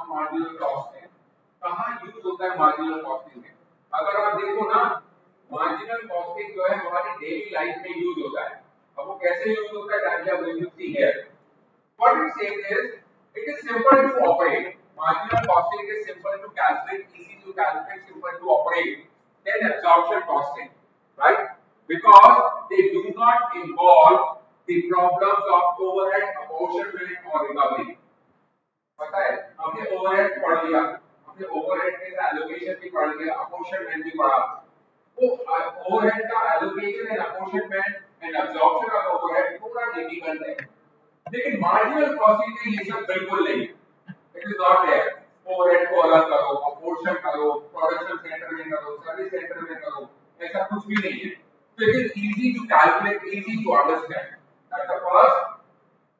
Marginal cost है। कहाँ use होता है मार्जिनल कॉस्टिंग में? अगर आप देखो ना, मार्जिनल कॉस्टिंग जो है हमारी डेली लाइफ में यूज होता है। अब वो कैसे यूज होता है that we are going to see here. What it says is, it is simple to operate. Marginal costing is simple to calculate, easy to calculate, simple to operate. Then absorption costing, right? Because they do not involve the problems of overhead, apportionment or recovery. पता है, हमने overhead पढ़ लिया, हमने overhead के allocation भी पढ़ लिया, apportionment भी पढ़ा। वो overhead का allocation and apportionment and absorption of overhead पूरा difficult है। लेकिन मार्जिनल कॉस्टिंग में ये सब बिल्कुल नहीं, it is not there. Overhead को अलग करो, अपोर्शन करो, प्रोडक्शन सेंटर में करो, सर्विस सेंटर में करो, ऐसा कुछ भी नहीं है। So it is easy to calculate, easy to understand. That's the first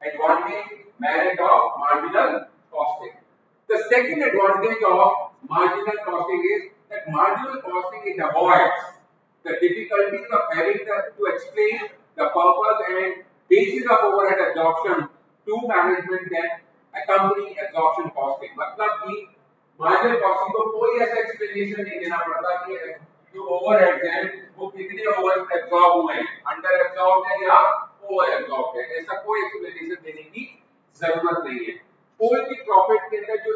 advantage, merit of marginal costing. The second advantage of marginal costing is that marginal costing it avoids the difficulties of having to explain the purpose and basis of overhead absorption to management can accompany absorption costing. मतलब कि marginal costing को कोई ऐसा explanation नहीं देना पड़ता कि जो overheads हैं वो कितने overhead absorb हुए हैं, under absorbed है या over absorbed है, ऐसा कोई explanation देने की जरूरत नहीं है। कोई भी प्रॉफिट के अंदर जो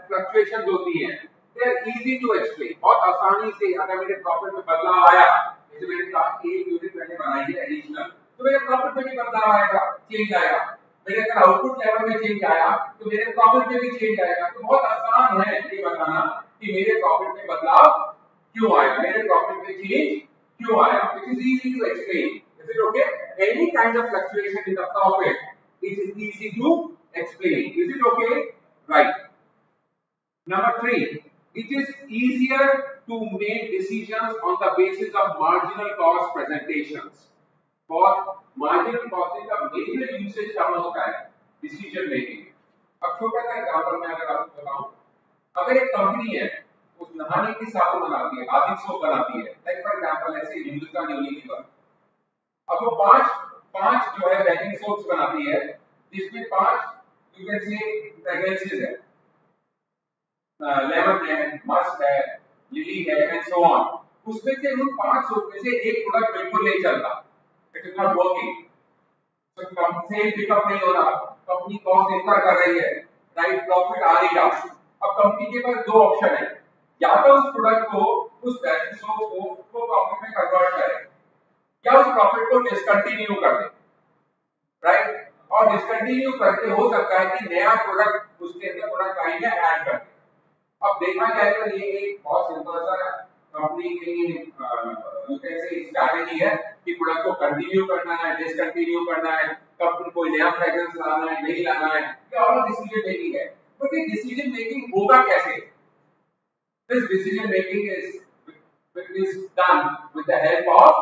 फ्लक्चुएशंस होती हैं they are easy to explain, बहुत आसानी से। अगर मेरे प्रॉफिट में बदलाव आया, जैसे मैंने कहा कि एक यूनिट मैंने बनाई है एडिशनल, तो मेरे प्रॉफिट में भी बदलाव आएगा, चेंज आएगा। मेरे अगर आउटपुट लेवल में चेंज आया तो मेरे प्रॉफिट में भी चेंज आएगा। तो बहुत आसान है ये बताना कि मेरे प्रॉफिट में बदलाव क्यों आया, मेरे प्रॉफिट में चेंज क्यों आया। It is easy to explain. Is it okay? Any kind of fluctuation in the profit it is easy to explain. Is it okay? Right. Number 3, it is easier to make decisions on the basis of marginal cost presentations. For marginal costing का major usage कहाँ होता है? Decision making. अब छोटा सा example मैं अगर आपको बताऊं, अगर एक कंपनी है उस नहाने की साबुन बनाती है, आदि सोप बनाती है, लाइक फॉर एग्जांपल ऐसे हिंदुस्तान यूनिलीवर, अब वो पांच जो है बेकिंग सोप्स बनाती है जिसमें 5 you can say fragrances है, लेमन है, मस्क है, लिली है एंड सो ऑन। उसमें से उन 5 सोप में से एक प्रोडक्ट बिल्कुल नहीं चलता, इट इज नॉट वर्किंग, तो कंपनी पिकअप नहीं हो रहा, कंपनी कॉस्ट इतना कर रही है, राइट, प्रॉफिट आ नहीं रहा। अब कंपनी के पास 2 ऑप्शन है, या तो उस प्रोडक्ट को, उस बेकिंग सोप को प्रॉफिट में कन्वर्ट करे या उस प्रॉफिट को डिसकंटिन्यू कर दे, राइट। और डिसकंटिन्यू करके हो सकता है कि नया प्रोडक्ट उसके अंदर प्रोडक्ट आएंगे ऐड करके। अब देखा जाए तो ये एक बहुत सिंपल सा कंपनी की स्ट्रैटेजी है कि प्रोडक्ट को कंटिन्यू करना है, डिसकंटिन्यू करना है, कंपनी कोई नया फ्रेग्रेंस लाना है, नहीं लाना है, ये ऑल डिसीजन मेकिंग है। बट ये डिसीजन मेकिंग होगा कैसे? This decision making is done with the help of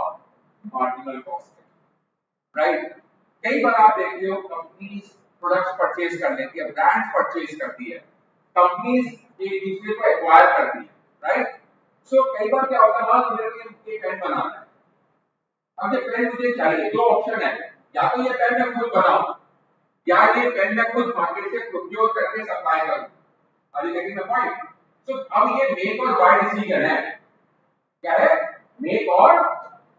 marginal costing, right? कई बार आप देखते हो कंपनीज प्रोडक्ट्स परचेज कर लेती है, ब्रांड्स परचेज करती है, कंपनीज एक दूसरे को एक्वायर करती है, राइट। सो कई बार क्या होता है, मान मेरे लिए ये पेन बनाना है, अब ये पेन मुझे चाहिए, 2 ऑप्शन है, या तो ये पेन मैं खुद बनाऊं या ये पेन मैं खुद मार्केट से प्रोक्योर करके सप्लाई करूं। Are you getting the point? So अब ये मेक और बाय डिसीजन है, क्या है? मेक और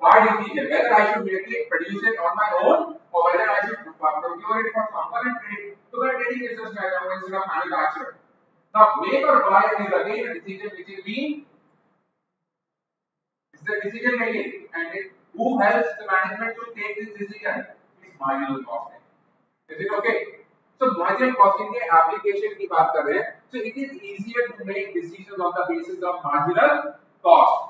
buy decision, whether I should make it, produce it on my own or whether I should procure it from someone and trade. So the trading is just like instead of manufacture. Now make or buy is again a decision which is being, is the decision making, and who helps the management to take this decision? Is marginal costing. Is it okay? So marginal costing के application की बात कर रहे हैं. So it is easier to make decisions on the basis of marginal cost.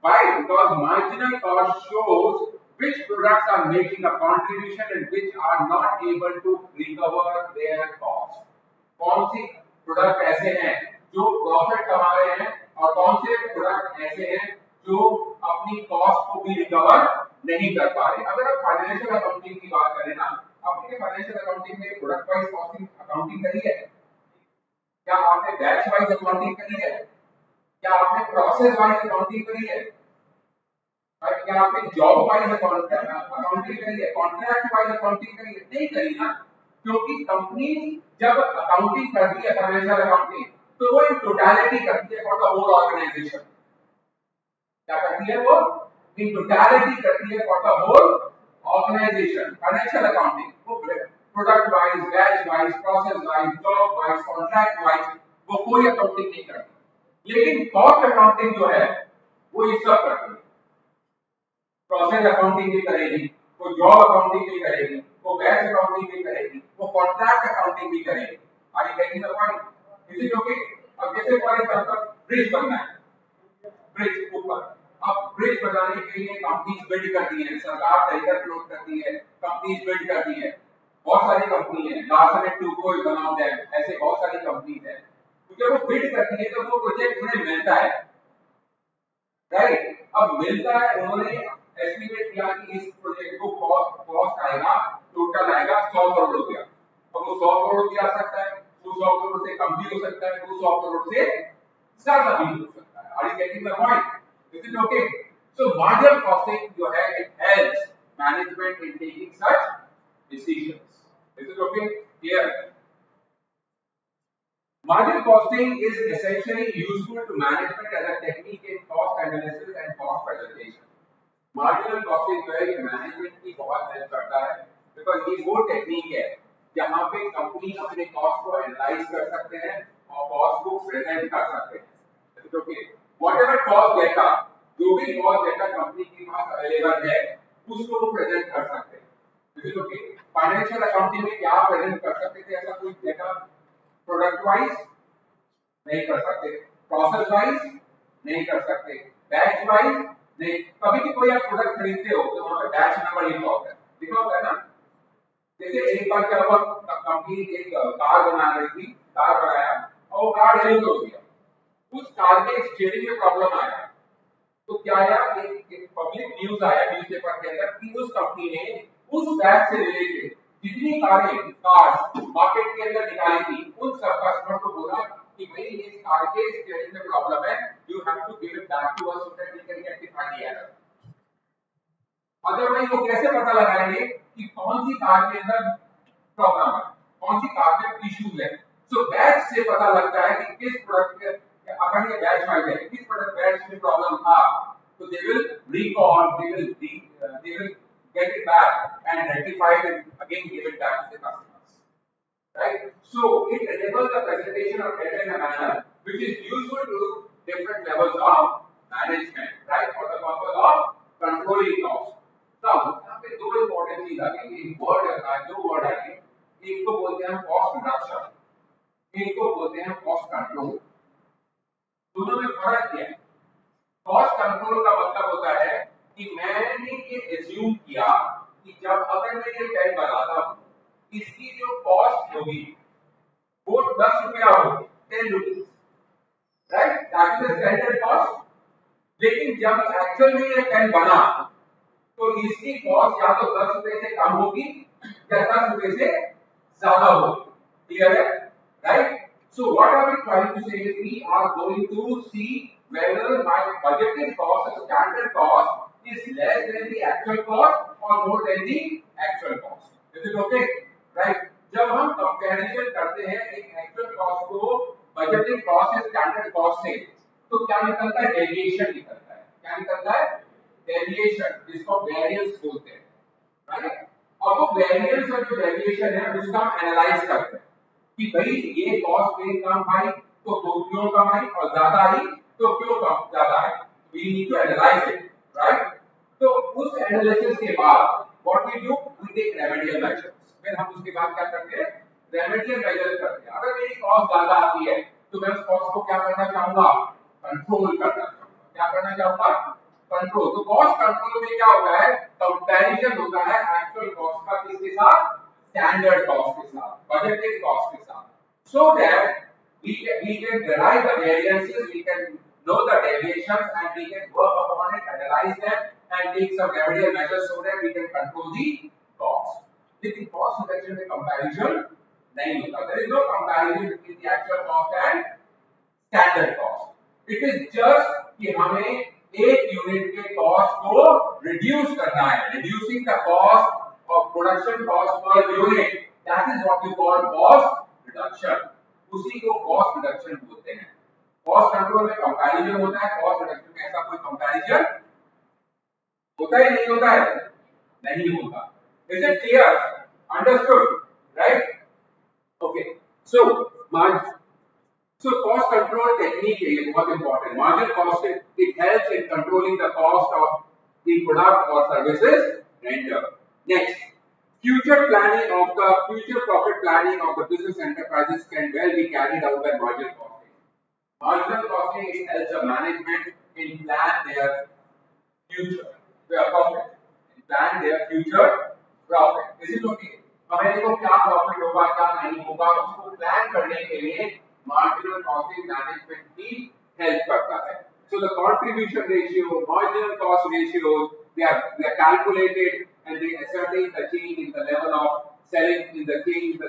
Why? Because marginal cost shows which products are making a contribution and which are not able to recover their cost. कौन सी product ऐसे हैं जो profit कमा रहे हैं और कौन से प्रोडक्ट ऐसे हैं जो अपनी कॉस्ट को भी रिकवर नहीं कर पा रहे। अगर आप फाइनेंशियल अकाउंटिंग की बात करें ना, आपने फाइनेंशियल अकाउंटिंग में प्रोडक्ट वाइज कॉस्टिंग अकाउंटिंग करी है? क्या आपने बैच वाइज अकाउंटिंग करी है? क्या आपने प्रोसेस वाइज अकाउंटिंग करी है? और क्या आपने जॉब वाइज अकाउंटिंग करी है? कॉन्ट्रैक्ट वाइज अकाउंटिंग करी है? नहीं करी ना। क्योंकि कंपनी जब अकाउंटिंग करती है, फाइनेंशियल अकाउंटिंग, तो वो इन टोटलिटी करती है फॉर द होल ऑर्गेनाइजेशन। क्या करती है वो? इन टोटलिटी करती है for the whole organisation. Financial accounting वो product wise, batch wise, process wise, job wise, contract wise वो कोई अकाउंटिंग नहीं करती। लेकिन कॉस्ट अकाउंटिंग जो है वो ये सब करती है। प्रोसेस अकाउंटिंग भी करेगी, वो जॉब अकाउंटिंग भी करेगी, वो बैच अकाउंटिंग भी करेगी, वो कॉन्ट्रैक्ट अकाउंटिंग भी करेगी। Are you getting the point? Is it okay? अब जैसे फॉर एग्जांपल ब्रिज बनना है, ब्रिज ऊपर, अब ब्रिज बनाने के लिए कंपनीज बिड करती है, सरकार टेंडर फ्लोट करती है, कंपनीज बिड करती है। बहुत सारी कंपनी है, Larsen and Toubro is one of them, ऐसे बहुत सारी कंपनीज है। तो जब वो बिड करती है तो वो प्रोजेक्ट उन्हें मिलता है, राइट? अब मिलता है, उन्होंने एस्टिमेट किया कि इस प्रोजेक्ट को कॉस्ट आएगा, टोटल आएगा 100 करोड़ रुपया। अब वो 100 करोड़ भी आ सकता है, वो 100 करोड़ से कम भी हो सकता है, वो 100 करोड़ से ज्यादा भी हो सकता है। Are you getting the point? Is it okay? So marginal costing जो है, it helps management in taking such decisions. Is it okay? Clear? Margin costing is essentially useful to management as a technique in cost analysis and cost presentation. Marginal costing जो है ये management की बहुत help करता है, because ये वो technique है जहाँ पे कंपनी अपने कॉस्ट को एनालाइज कर सकते हैं और कॉस्ट को प्रेजेंट कर सकते हैं। तो व्हाटएवर कॉस्ट डेटा, जो भी कॉस्ट डेटा कंपनी के पास अवेलेबल है उसको वो प्रेजेंट कर सकते हैं। तो फाइनेंशियल अकाउंटिंग में क्या प्रेजेंट कर सकते थे ऐसा कोई डेटा? प्रोडक्ट वाइज नहीं कर सकते, प्रोसेस वाइज नहीं कर सकते, बैच वाइज नहीं। कभी भी कोई आप प्रोडक्ट खरीदते हो तो वहां पे बैच नंबर लिखा होता है, लिखा होता है ना। जैसे एक बार क्या हुआ, कंपनी एक कार बना रही थी, कार बनाया और वो कार डेलिवर हो गया। उस कार के स्टीयरिंग में प्रॉब्लम आया, तो क्या आया, एक पब्लिक न्यूज आया न्यूज़पेपर के अंदर कि उस कंपनी ने उस बैच से रिलेटेड जितनी कार्स मार्केट के अंदर निकाली थी, उन सब कस्टमर को बोला कि भाई इस कार के स्टीयरिंग में प्रॉब्लम है, you have to give it back to us so that we can rectify the error. Otherwise वो कैसे पता लगाएंगे कि कौन सी कार के अंदर प्रॉब्लम है, कौन सी कार में इश्यूज है? सो बैच से पता लगता है कि किस प्रोडक्ट के, अगर ये बैच वाइज है, किस प्रोडक्ट बैच में प्रॉब्लम था, तो they will recall, they will get it back and rectify it and again give it back to the customers, right? So it enables the presentation of data in a manner which is useful to different levels of management, right, for the purpose of controlling cost. Now यहाँ पे दो important चीज आ गई, एक word आता है, दो word आएंगे, एक को बोलते हैं कॉस्ट रिडक्शन, एक को बोलते हैं कॉस्ट कंट्रोल। दोनों में फर्क क्या है? कॉस्ट कंट्रोल का मतलब होता है कि मैंने ये एज्यूम किया कि जब अगर मैं ये पेन बनाता हूं, इसकी जो कॉस्ट होगी वो 10 रुपया होगी, 10 rupees, right? That is the standard cost. लेकिन जब एक्चुअल में ये पेन बना तो इसकी कॉस्ट या तो 10 रुपए से कम होगी या 10 रुपए से ज्यादा होगी। क्लियर है? Right? So what are we trying to say is we are going to see whether my budgeted cost or standard cost is less than the actual cost or more than the actual cost. Is it okay? Right? जब हम comparison करते हैं एक actual cost को budgeted cost या standard cost से, तो क्या निकलता है? डेविएशन निकलता है। क्या निकलता है? डेविएशन, जिसको वेरिएंस बोलते हैं, राइट? अब वो वेरिएंस और जो डेविएशन है उसका हम एनालाइज करते हैं कि भाई ये कॉस्ट में कम आई तो क्यों कम आई, और ज्यादा आई तो क्यों कम ज्यादा आई। We need to analyse it, right? तो उस एनालिसिस के बाद what we do, we take remedial measures. फिर हम उसके बाद क्या करते हैं? रेमेडियल मेजर्स करते हैं। अगर मेरी कॉस्ट ज्यादा आती है तो मैं उस कॉस्ट को क्या करना चाहूंगा? कंट्रोल करना चाहूंगा। क्या करना चाहूंगा? कंट्रोल। तो कॉस्ट कंट्रोल में क्या होता है? कंपैरिजन होता है एक्चुअल कॉस्ट का किसके साथ? स्टैंडर्ड कॉस्ट के साथ, बजटेड कॉस्ट के साथ, so that we can derive the variances, we can know the deviations and we can work upon it, analyze them and take some remedial measures so that we can control the cost. लेकिन cost reduction में comparison नहीं होता। There is no comparison between the actual cost and standard cost. It is just कि हमें एक unit के cost को reduce करना है, reducing the cost of production cost per unit, that is what you call cost reduction, उसी को cost reduction बोलते हैं। कॉस्ट कंट्रोल में कंपैरिजन होता है, कॉस्ट रिडक्शन में ऐसा कोई कंपैरिजन होता है नहीं होता है? नहीं होता। Is it clear? Understood? Right? Okay, so cost control technique is बहुत important. Margin costing, it helps in controlling the cost of the product or services rendered. Next, future profit planning of the business enterprises can well be carried out by margin costing. Marginal costing, it helps the management in plan their future profit, in plan their future profit. Is it okay? हमें देखो क्या profit होगा क्या नहीं होगा उसको plan करने के लिए marginal costing management भी help करता है. So the contribution ratio, marginal cost ratios, they are calculated and they ascertain the change in the level of selling, in the change in the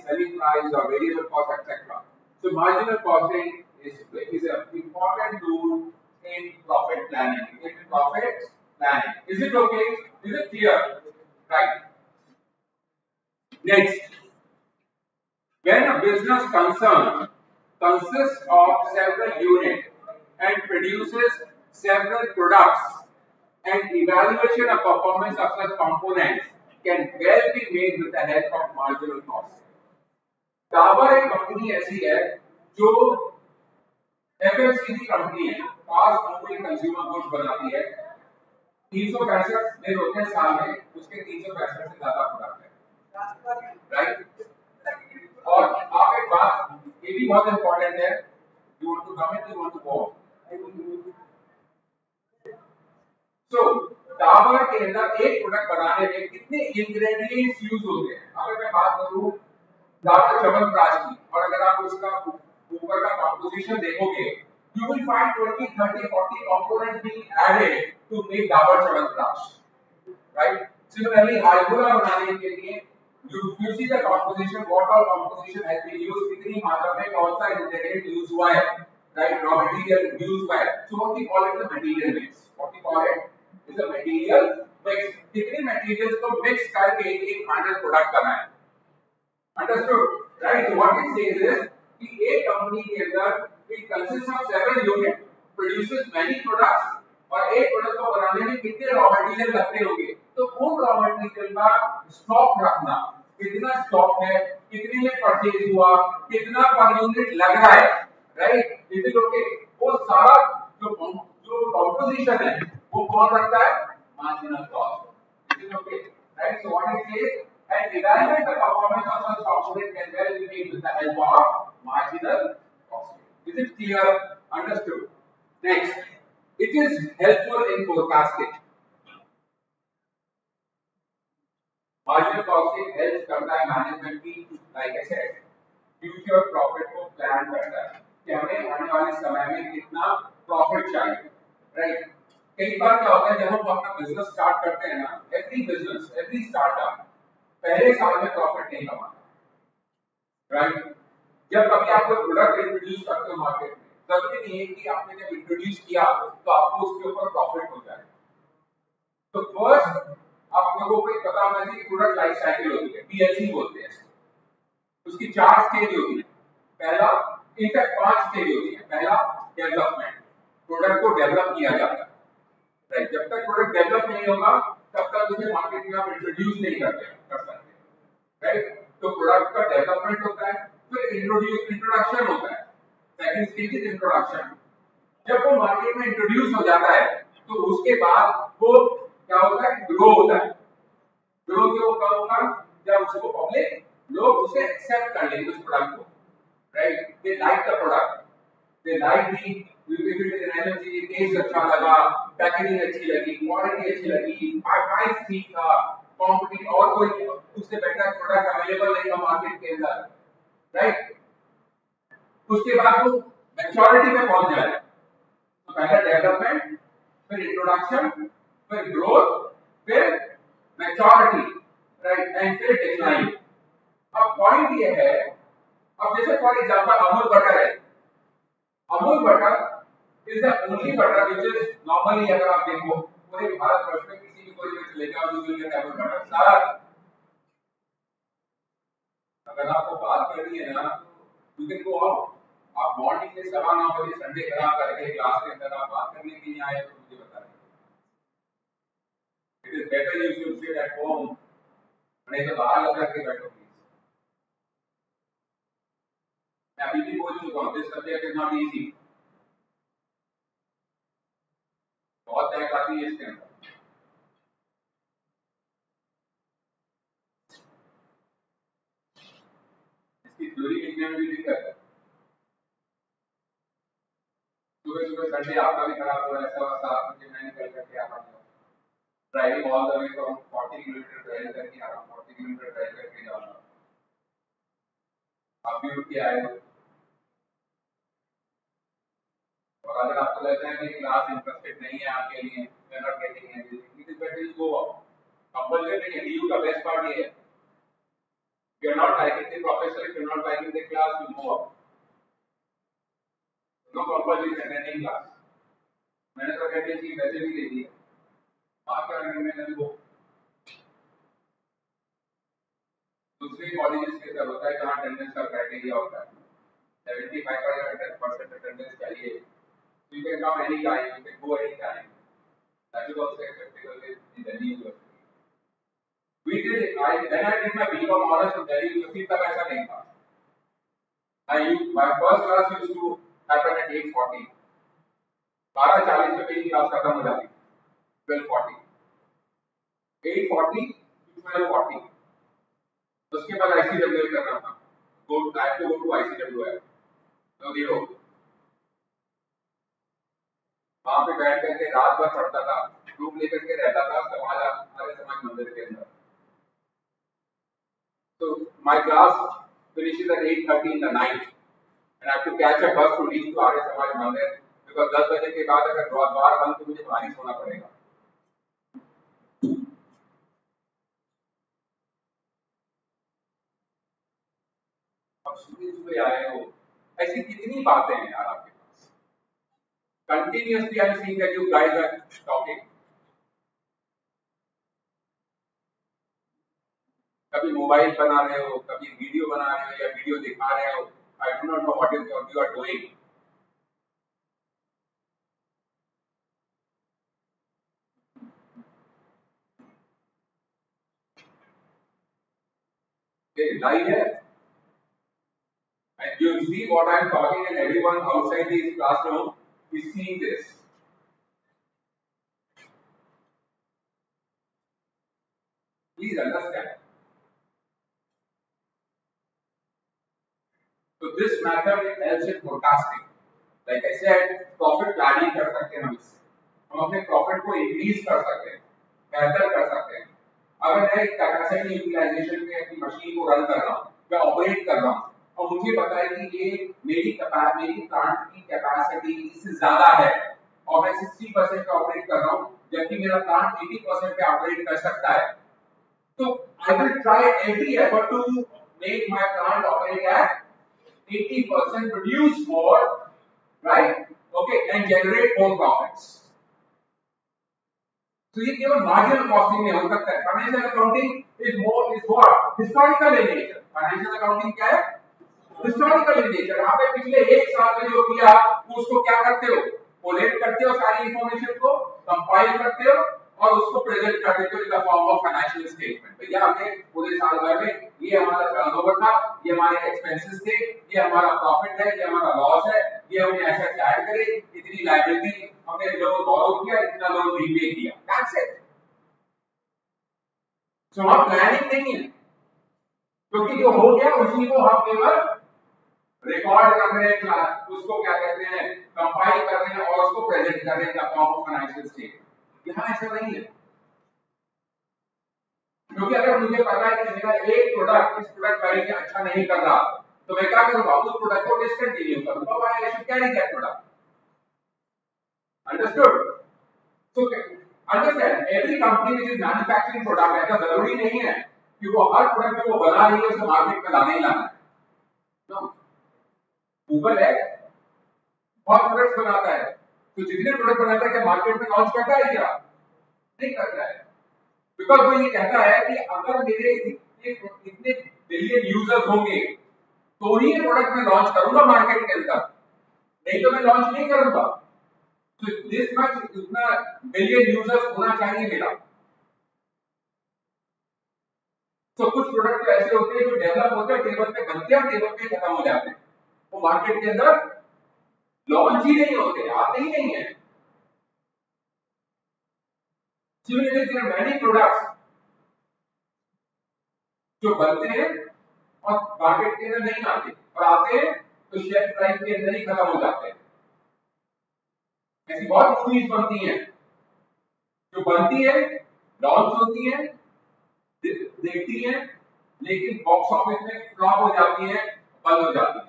selling price or variable cost, etc. So marginal costing is an important tool in profit planning. Is it okay? Is it clear? Right. Next, when a business concern consists of several units and produces several products, and evaluation of performance of such components can well be made with the help of marginal cost. Dabur एक company ऐसी है जो FMCG company है, fast moving consumer goods बनाती है। 365 दिन होते हैं साल में, उसके 365 से ज्यादा प्रोडक्ट है, राइट? और आप एक बात ये भी बहुत इंपॉर्टेंट है, you want to comment, you want to go? So Dabur के अंदर एक प्रोडक्ट बनाने में कितने इंग्रेडिएंट्स यूज होते हैं? अगर मैं बात करूं डाबर च्यवनप्राश की, और अगर आप उसका ऊपर का कंपोजिशन देखोगे, you will find 20, 30, 40 components being added to make Dabur chyawanprash, right? Similarly, Hajmola बनाने के लिए you see the composition, what all composition has been used, कितनी मात्रा में कौन सा ingredient use हुआ है, right? Raw material use हुआ है, so what we call it the material mix. What we call it is a material mix. कितने materials को mix करके एक final product बना है, understood? Right? So what it says is कि एक company के अंदर it consists of several units, produces many products, और एक प्रोडक्ट को बनाने में कितने रॉ मटेरियल लगते होंगे, तो उन रॉ मटेरियल का स्टॉक रखना, कितना स्टॉक है, कितने में परचेज हुआ, कितना पर यूनिट लग रहा है, राइट? It is okay. वो सारा जो कंपोजिशन है वो कौन रखता है? Marginal cost. It is okay, right? So what it says, and evaluate the performance of such component can well be made with the help of marginal costing. Is it clear? Understood? Next, it is helpful in forecasting. Marginal costing helps करता है management की, like I said, future profit को plan करता है कि हमें आने वाले समय में कितना प्रॉफिट चाहिए, राइट? कई बार क्या होता है जब हम अपना बिजनेस स्टार्ट करते हैं ना, एवरी स्टार्टअप पहले साल में प्रॉफिट नहीं कमाता, राइट? जब कभी आप कोई प्रोडक्ट इंट्रोड्यूस करते हो मार्केट में, जरूरी नहीं है कि आपने जब इंट्रोड्यूस किया तो आपको उसके ऊपर प्रॉफिट हो जाए। तो फर्स्ट आप लोगों को पता होना चाहिए कि प्रोडक्ट लाइफ साइकिल होती है, पीएलसी बोलते हैं, उसकी 4 स्टेज होती है। पहला, इनफैक्ट 5 स्टेज होती है। पहला डेवलपमेंट, प्रोडक्ट को डेवलप किया जाता है, राइट? जब तक प्रोडक्ट डेवलप नहीं होगा तब तक उसे मार्केट में आप इंट्रोड्यूस नहीं कर सकते, राइट? तो प्रोडक्ट का डेवलपमेंट होता है, फिर इंट्रोडक्शन होता है, सेकंड स्टेज इज इंट्रोडक्शन। जब वो मार्केट में इंट्रोड्यूस हो जाता है तो उसके बाद वो क्या होता है? ग्रो होता है। ग्रो क्यों कब होगा? जब उसको पब्लिक लोग उसे एक्सेप्ट कर लेंगे उस प्रोडक्ट को, right? They like the product, they like the test अच्छा लगा, पैकेजिंग अच्छी लगी, क्वालिटी अच्छी लगी, प्राइस ठीक था, कंपनी और कोई उससे बेटर प्रोडक्ट अवेलेबल नहीं था मार्केट के अंदर, राइट? उसके बाद वो मैच्योरिटी में पहुंच जाए। तो पहला डेवलपमेंट, फिर इंट्रोडक्शन, फिर ग्रोथ, फिर मैच्योरिटी, राइट? एंड फिर डिक्लाइन। अब पॉइंट ये है, अब जैसे फॉर एग्जांपल अमूल बटर है, Amul butter is the only butter which is normally, अगर आप देखो पूरे भारतवर्ष में किसी भी कोई में चले जाओ, अमूल बटर सारा अगर आपको बात करनी है ना तो यू कैन गो आउट। आप मॉर्निंग में 9:15 संडे खराब करके क्लास के अंदर आप बात करने के लिए आए तो मुझे बताइए। It is better you should sit at home, नहीं तो बाहर लग करके बैठो प्लीज। मैं अभी भी बोल चुका हूँ, this subject is not easy, बहुत तय आती है इसके अंदर। इसकी थ्योरी लिखने में भी दिक्कत है। सुबह सुबह संडे आपका भी खराब हो रहा है, 7:15 मैं निकल करके आ रहा हूँ, driving all the way from 40 kilometre drive करके आ रहा हूँ, 40 किलोमीटर ड्राइव करके जा रहा हूँ। आप भी उठ के आए हो, और अगर आपको लगता है कि क्लास इंटरेस्टेड नहीं है आपके लिए, you are not getting anything, it is better you go out. Compulsory नहीं है, डीयू का बेस्ट पार्ट ये है, you are not liking the professor, if you are not liking the class, you go out. No compulsory attending class. मैंने तो attendance की वैसे भी दे दी है, बात करने में वो दूसरे कॉलेजेस के अंदर होता है जहाँ अटेंडेंस का क्राइटेरिया होता है 75% अटेंडेंस चाहिए, so you can come any time, you can go any time. That is also acceptable in Delhi University. We did, when I did my BCom honors in Delhi University, तब ऐसा नहीं था। My first class used to happen at 8:40. 12:40 पे मेरी class खत्म हो जाती, 12:40, 8:40 to 12:40। उसके बाद ICWL करना था, I have to go to ICWL, तो देखो वहां पे बैठ करके रात भर पढ़ता था, ग्रुप लेकर के रहता था हमारे समाज मंदिर के अंदर। तो my class finishes at 8:30 in the night and I have to catch a bus to reach to Arya Samaj मंदिर, because 10 बजे के बाद अगर द्वार बंद तो मुझे बाहर ही सोना पड़ेगा। अब सुबह आए हो, ऐसी कितनी बातें हैं यार आपके पास। Continuously I am seeing that you guys are talking. कभी मोबाइल बना रहे हो, कभी वीडियो बना रहे हो या वीडियो दिखा रहे हो। I do not know what you are doing. Live है, and you see what I am talking, and everyone outside this classroom is seeing this. Please understand. So this method helps in forecasting. Like I said, profit planning कर सकते हैं हम इससे, हम अपने profit को increase कर सकते हैं, बेहतर कर सकते हैं। अगर मैं कैपेसिटी यूटिलाइजेशन में अपनी मशीन को रन कर रहा हूँ या ऑपरेट कर रहा हूँ और मुझे पता है कि ये मेरी प्लांट की कैपेसिटी इससे ज्यादा है और मैं 60% पे ऑपरेट कर रहा हूँ जबकि मेरा प्लांट 80% पे ऑपरेट कर सकता है, तो I will try every effort to make my plant operate at 80%, produce more, right? Okay, and generate more profits. तो ये केवल मार्जिनल कॉस्टिंग में हो सकता है। Financial accounting is what historical in nature. Financial accounting क्या है? Historical in nature. आपने पिछले एक साल में जो किया उसको क्या करते हो? कोलेक्ट करते हो सारी इंफॉर्मेशन को, कंपाइल करते हो और उसको प्रेजेंट कर देते हो in the form of financial statement. तो ये हमने पूरे साल भर में, ये हमारा टर्नओवर था, ये हमारे एक्सपेंसेस थे, ये हमारा प्रॉफिट है, ये हमारा लॉस है, ये हमने एसेट्स ऐड करे, इतनी लायबिलिटी हमने लोन बोरो किया, इतना लोन रीपे किया, दैट्स इट। सो हम प्लानिंग नहीं है, क्योंकि जो हो गया उसी को हम केवल रिकॉर्ड कर रहे हैं, उसको क्या कहते हैं, कंपाइल कर रहे हैं और उसको प्रेजेंट कर रहे हैं in the form of financial statement. यहां ऐसा नहीं है, क्योंकि अगर मुझे पता है कि मेरा एक प्रोडक्ट इस प्रोडक्ट वैल्यू से अच्छा नहीं कर रहा तो मैं क्या करूंगा, उस प्रोडक्ट को डिसकंटिन्यू करूंगा, why I should carry that product. Understood? तो understand, every company which is manufacturing product, ऐसा जरूरी नहीं है कि वो हर प्रोडक्ट जो वो बना रही है उसे मार्केट में लाने ही लाना है। नो, गूगल है बहुत प्रोडक्ट्स बनाता है, तो जितने प्रोडक्ट बनाता है क्या मार्केट में लॉन्च करता है क्या? नहीं करता है, बिकॉज वो ये कहता है कि अगर मेरे इतने बिलियन यूजर्स होंगे तो ही ये प्रोडक्ट मैं लॉन्च करूंगा मार्केट के अंदर, नहीं तो मैं लॉन्च नहीं करूंगा। तो दिस मच इतना बिलियन यूजर्स होना चाहिए मेरा। तो कुछ प्रोडक्ट ऐसे होते हैं जो डेवलप होते हैं, टेबल पे बनते हैं और टेबल पे खत्म हो जाते हैं, वो मार्केट के अंदर लॉन्च ही नहीं होते, आते ही नहीं है। Similarly, there are many products जो बनते हैं और मार्केट के अंदर नहीं आते, और आते हैं तो शेल्फ लाइफ के अंदर ही खत्म हो जाते हैं। ऐसी बहुत मूवीज बनती हैं जो बनती है, लॉन्च होती है, देखती है, लेकिन बॉक्स ऑफिस में फ्लॉप हो जाती है, बंद हो जाती है,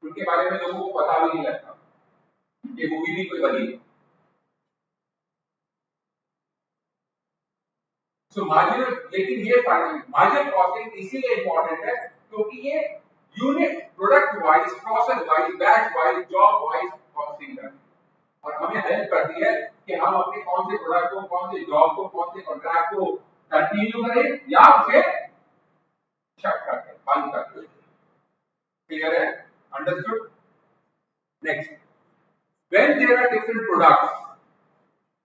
उनके बारे में लोगों को पता भी नहीं लगता ये मूवी भी कोई बनी। सो मार्जिनल, लेकिन ये मार्जिनल कॉस्टिंग इसीलिए इंपॉर्टेंट है क्योंकि ये unit product wise, process wise, batch wise, job wise costing करती है और हमें हेल्प करती है कि हम अपने कौन से प्रोडक्ट को, कौन से जॉब को, कौन से कॉन्ट्रैक्ट को कंटिन्यू करें या उसे शट करते, बंद करते। क्लियर है? Understood? Next, when there are different products,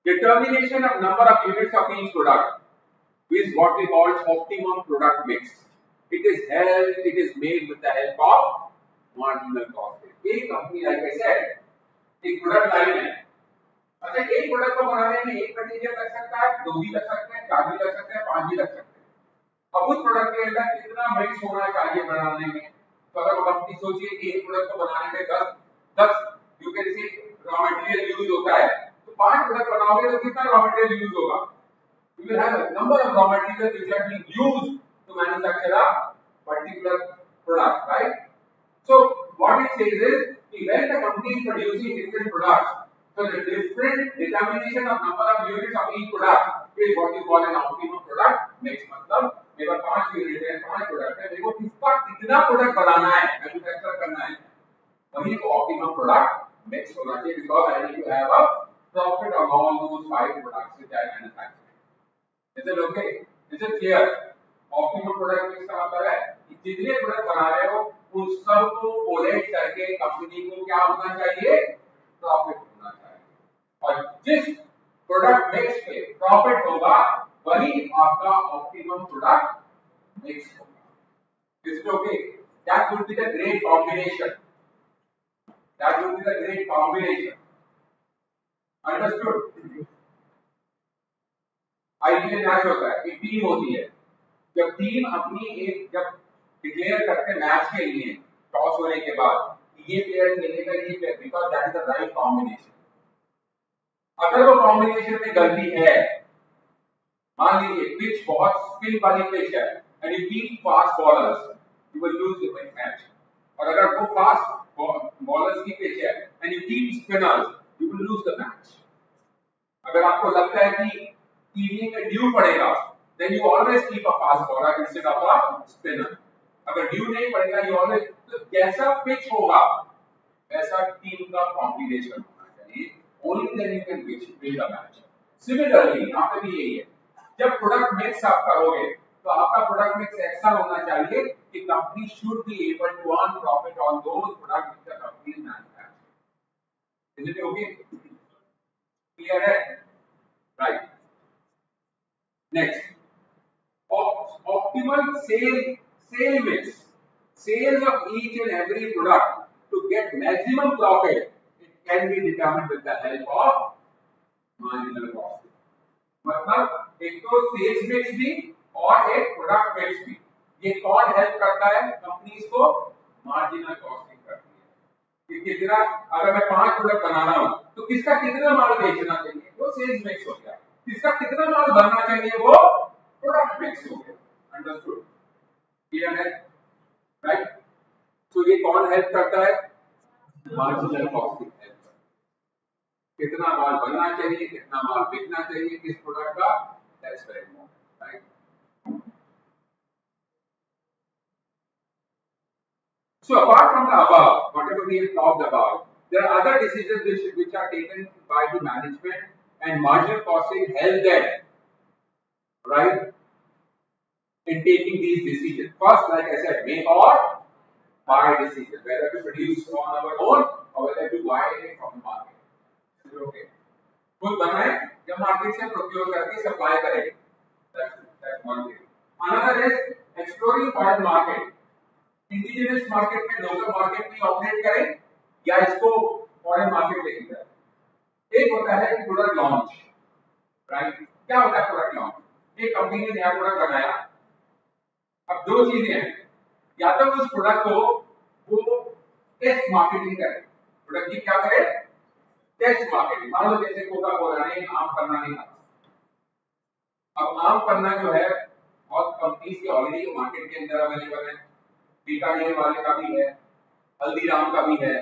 determination of number of units of each product is what we call optimum product mix. It is made with the help of marginal costing. एक company, like I said, एक product line है, अच्छा एक product को बनाने में एक material लग सकता है, दो भी लग सकते हैं, चार भी लग सकते हैं, पांच भी लग सकते हैं। अब उस प्रोडक्ट के अंदर कितना मिक्स होना चाहिए बनाने में, तो अगर कंपनी सोचिए कि एक प्रोडक्ट को बनाने में 10 you can say raw material use होता है, तो 5 प्रोडक्ट बनाओगे तो कितना रॉ मटेरियल यूज होगा? You will have a number of raw materials which are being used to manufacture a particular product, right? So what it says is कि when the company is producing different products, so the different determination of number of units of each product is what you call an optimum product mix. मतलब मेरे पास 5 unit है, 5 product है, मेरे को किसका कितना product बनाना है, मैन्युफैक्चर करना है, वही तो ऑप्टिमम प्रोडक्ट मिक्स होना चाहिए, because I need to have a profit of all those 5 products which I manufacture. Is it okay? Is it clear? Optimal product mix का मतलब है कि जितने प्रोडक्ट बना रहे हो उन सब को कोलेट करके कंपनी को क्या होना चाहिए? प्रॉफिट होना चाहिए, और जिस प्रोडक्ट मिक्स पे प्रॉफिट होगा वही आपका ऑप्टिमम प्रोडक्ट मिक्स होगा। Is it okay? That would be the great combination. That would be the great combination. Understood? IPL match होता है, एक टीम होती है, जब टीम अपनी एक जब डिक्लेयर करते हैं मैच के लिए टॉस होने के बाद ये प्लेयर खेलेगा, ये player, because that is the right combination. अगर वो कॉम्बिनेशन में गलती है, मान लीजिए पिच बहुत स्पिन वाली पिच है and you keep fast bowlers, you will lose the match. और अगर वो फास्ट बॉलर्स की पिच है and you keep spinners, you will lose the match. अगर आपको लगता है कि टीवी में ड्यू पड़ेगा, then you always keep a fast bowler instead of a spinner. अगर ड्यू नहीं पड़ेगा, you always, तो जैसा पिच होगा वैसा टीम का कॉम्बिनेशन होना चाहिए, only then you can win the match. Similarly, यहाँ पे भी यही है, जब प्रोडक्ट मिक्स आप करोगे तो आपका प्रोडक्ट मिक्स ऐसा होना चाहिए कि company should be able to earn profit on those products which the company is manufacturing. Is it okay? Clear है? Right. Next, optimal sale mix, sales of each and every product to get maximum profit. It can be determined with the help of marginal costing. मतलब एक तो sales mix भी और एक product mix भी, ये कौन हेल्प करता है कंपनीज को? मार्जिनल कॉस्टिंग करती है कि कितना, अगर मैं 5 प्रोडक्ट बना रहा हूं तो किसका कितना माल बेचना चाहिए, वो सेल्स मिक्स हो गया, किसका कितना माल बनना चाहिए, वो प्रोडक्ट मिक्स हो गया। अंडरस्टूड? क्लियर है? राइट? तो ये कौन हेल्प करता है? मार्जिनल कॉस्टिंग हेल्प करता है, कितना माल बनना चाहिए, कितना माल बिकना चाहिए किस प्रोडक्ट का, that's very important, right? So apart from the above, whatever we have talked about, there are other decisions which are taken by the management, and marginal costing help them, right, in taking these decisions. First, like I said, make or buy decision, whether to produce on our own or whether to buy it from the market. Okay. खुद बनाए या market से procure करके supply करें. That's one thing. Another is exploring foreign market. Indigenous market में local market में operate करें या इसको फॉरेन मार्केट लेके जाए. एक होता है प्रोडक्ट लॉन्च, राइट? क्या होता है प्रोडक्ट लॉन्च? एक कंपनी ने नया प्रोडक्ट बनाया. अब दो चीजें हैं, या तो उस प्रोडक्ट को वो टेस्ट मार्केटिंग करे. प्रोडक्ट की क्या करे? Test marketing. मान लो जैसे कोका कोला ने आम पन्ना निकाला. अब आम पन्ना जो है बहुत कंपनीज के ऑलरेडी मार्केट के अंदर अवेलेबल है. बीकानेर वाले का भी है, हल्दीराम का भी है.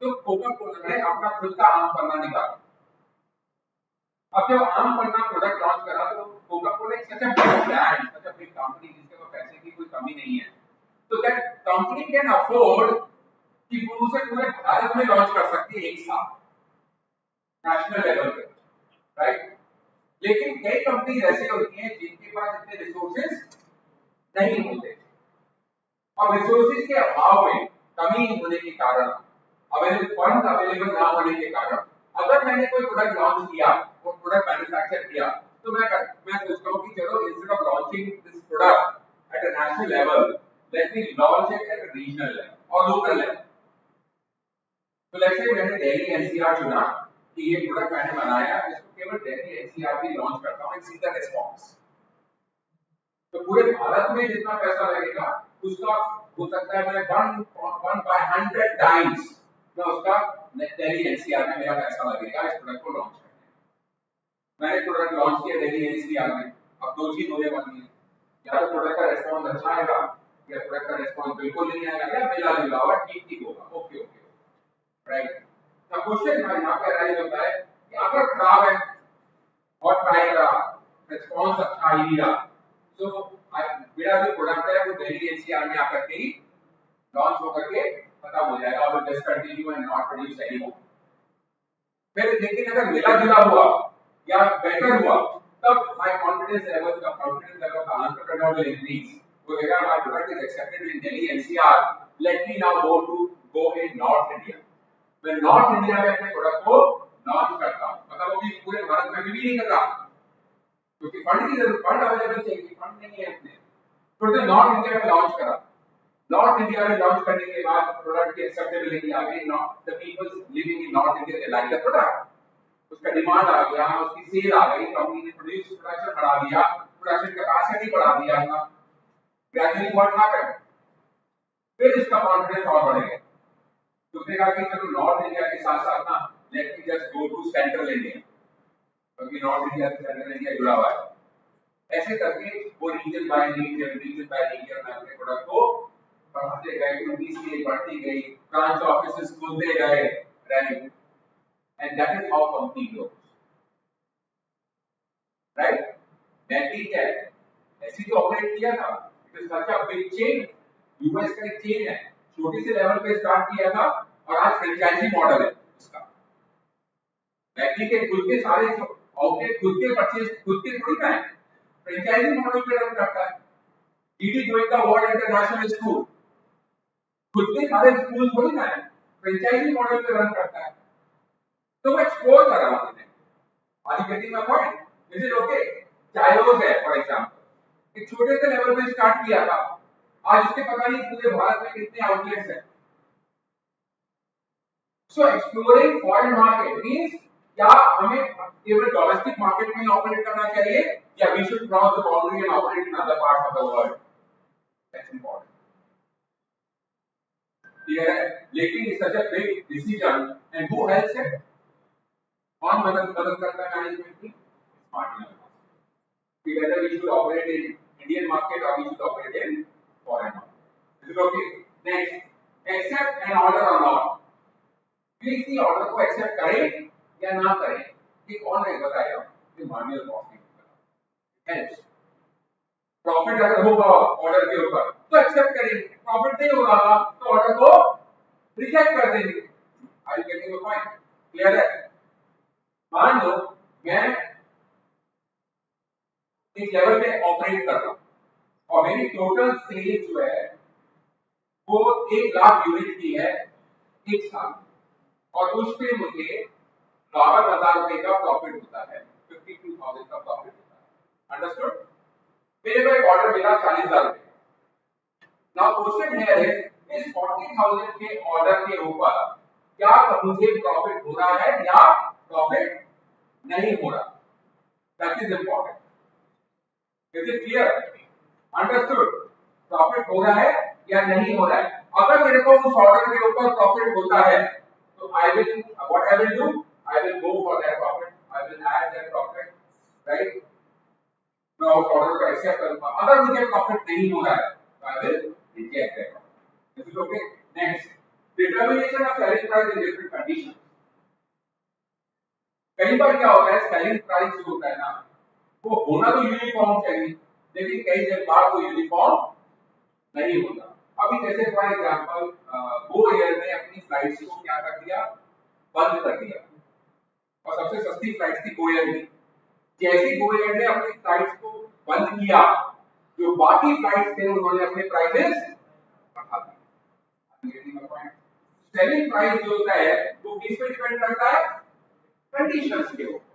तो कोका कोला ने अपना खुद का आम पन्ना निकाला. अब जब आम पन्ना प्रोडक्ट लॉन्च करा तो कोका कोला एक such big brand, such big company जिसके पास पैसे की कोई कमी नहीं है, तो दैट कंपनी कैन अफोर्ड कि वो उसे पूरे भारत में लॉन्च कर सकती है एक साथ नेशनल लेवल पे, राइट? लेकिन कई कंपनी ऐसी होती हैं जिनके पास इतने रिसोर्सेज नहीं होते. अब रिसोर्सेज के अभाव में, कमी होने के कारण, अवेलेबल फंड अवेलेबल ना होने के कारण, अगर मैंने कोई प्रोडक्ट लॉन्च किया और प्रोडक्ट मैन्युफैक्चर किया तो मैं सोचता हूं कि चलो instead of launching this product at a national level, let me launch it at a regional level और लोकल लेवल. तो लेट्स से मैंने दिल्ली एनसीआर चुना कि ये प्रोडक्ट मैंने बनाया, इसको केवल दिल्ली एनसीआर भी लॉन्च करता हूं एंड सी द रिस्पांस. तो पूरे भारत में जितना पैसा लगेगा उसका हो सकता है मैं 1/100 टाइम्स मैं उसका दिल्ली एनसीआर में मेरा पैसा लगेगा इस प्रोडक्ट को लॉन्च करने में. मैंने प्रोडक्ट लॉन्च किया दिल्ली एनसीआर में. अब दो चीज होने वाली है, या तो प्रोडक्ट का रिस्पांस अच्छा आएगा या प्रोडक्ट का रिस्पांस बिल्कुल नहीं आएगा या मिला जुला हुआ ठीक ठीक होगा. Okay okay, right? अब क्वेश्चन यहाँ पे राइज होता है कि अगर खराब है और ट्राई करा, रिस्पांस अच्छा ही नहीं रहा, तो मेरा जो प्रोडक्ट है वो दिल्ली एनसीआर में आकर के ही लॉन्च होकर के खत्म हो जाएगा और discontinue and not produce anymore. फिर लेकिन अगर मिला जुला हुआ या बेटर हुआ तब माय कॉन्फिडेंस लेवल का एंटरप्रेन्योर विल इंक्रीज. वो कहेगा my product is accepted in Delhi NCR, let me now go in north India. मैं नॉर्थ इंडिया में अपने प्रोडक्ट को लॉन्च करता हूं. मतलब वो भी पूरे भारत में भी नहीं कर रहा क्योंकि फंड की जरूरत, फंड अवेलेबल चाहिए, फंड नहीं है अपने. तो नॉर्थ इंडिया में लॉन्च करा. नॉर्थ इंडिया में लॉन्च करने के बाद प्रोडक्ट की एक्सेप्टेबिलिटी आ गई. The people living in north India they like the product. उसका डिमांड आ गया, उसकी सेल आ गई, कंपनी ने प्रोडक्शन बढ़ा दिया, प्रोडक्शन कैपेसिटी बढ़ा दिया अपना. ग्रेजुअली व्हाट हैपेंड, फिर इसका कॉन्फिडेंस और बढ़ेगा. उसने कहा कि चलो नॉर्थ इंडिया के साथ साथ ना let me just go to central India, क्योंकि नॉर्थ इंडिया से सेंट्रल इंडिया जुड़ा हुआ है. ऐसे करके वो रीजन बाय रीजन में अपने प्रोडक्ट को बढ़ाते गए, उनकी बढ़ती गई, ब्रांच ऑफिसेस खुलते गए, right? And that is how company grows, right? मैंने क्या ऐसी तो ऑपरेट किया था. It is such a big chain. US का एक चेन है, छोटे से लेवल पे स्टार्ट किया था और आज फ्रेंचाइजी मॉडल है उसका. मैंने के खुद के सारे आउटलेट खुद के परचेज खुद के थोड़ी ना है, फ्रेंचाइजी मॉडल पे रन करता है. DD Goenka world international school खुद के सारे स्कूल थोड़ी ना है, फ्रेंचाइजी मॉडल पे रन करता है. तो वो एक्सप्लोर कर रहा हूं. Are you getting my point? Is it okay? Chaayos है फॉर एग्जांपल, एक छोटे से लेवल पे स्टार्ट किया था, आज उसके पता नहीं पूरे भारत में कितने आउटलेट्स हैं. सो एक्सप्लोरिंग फॉरेन मार्केट मींस क्या हमें केवल डोमेस्टिक मार्केट में ऑपरेट करना चाहिए या we should cross the boundary and operate in other parts of the world? That's important. Clear है? लेकिन it's such a big decision and who helps it? कौन मदद करता है मैनेजमेंट की? Partner. Whether we should operate in Indian market or we should operate in foreign market. Is it okay? Next, accept an order or not. Please the order को accept करें या ना करें, ये कौन है बताएगा? ये मार्जिनल कॉस्टिंग helps. प्रॉफिट अगर होगा ऑर्डर के ऊपर तो एक्सेप्ट करेंगे, प्रॉफिट नहीं हो रहा तो ऑर्डर को रिजेक्ट कर देंगे. Are you getting the point? Clear है? मान लो मैं एक लेवल पे ऑपरेट कर रहा हूं, और मेरी टोटल सेल्स जो है वो 1 लाख यूनिट की है एक साल, और उस पे मुझे 52,000 रुपए का प्रॉफिट होता है, 52,000 का प्रॉफिट होता है। अंडरस्टूड? मेरे को एक ऑर्डर मिला 40,000 रुपए। नाउ क्वेश्चन हियर इज इस 40,000 के ऑर्डर के ऊपर क्या मुझे प्रॉफिट हो रहा है या प्रॉफिट नहीं हो रहा? That is important. Is it clear? Understood? Profit हो रहा है या नहीं हो रहा है? अगर मेरे को उस ऑर्डर के ऊपर प्रॉफिट होता है तो I will what I will do, I will go for that profit, I will add that profit, right? मैं उस ऑर्डर को एक्सेप्ट करूंगा। अगर मुझे प्रॉफिट नहीं हो रहा है तो I will reject that. This is okay. Next, determination of selling price in different conditions. कई बार क्या होता है, सेलिंग प्राइस जो होता है ना, वो होना तो यूनिफॉर्म चाहिए, लेकिन कई बार तो यूनिफॉर्म नहीं होता। अभी जैसे फॉर एग्जांपल गो एयर ने अपनी फ्लाइट्स को क्या कर दिया, बंद कर दिया, और सबसे सस्ती फ्लाइट थी गो एयर की। जैसे गो एयर ने अपनी फ्लाइट्स को बंद किया, जो बाकी फ्लाइट्स थे उन्होंने अपने प्राइसेस बढ़ा दिए। सेलिंग प्राइस जो होता है वो किस पे डिपेंड करता है? कंडीशंस के ऊपर,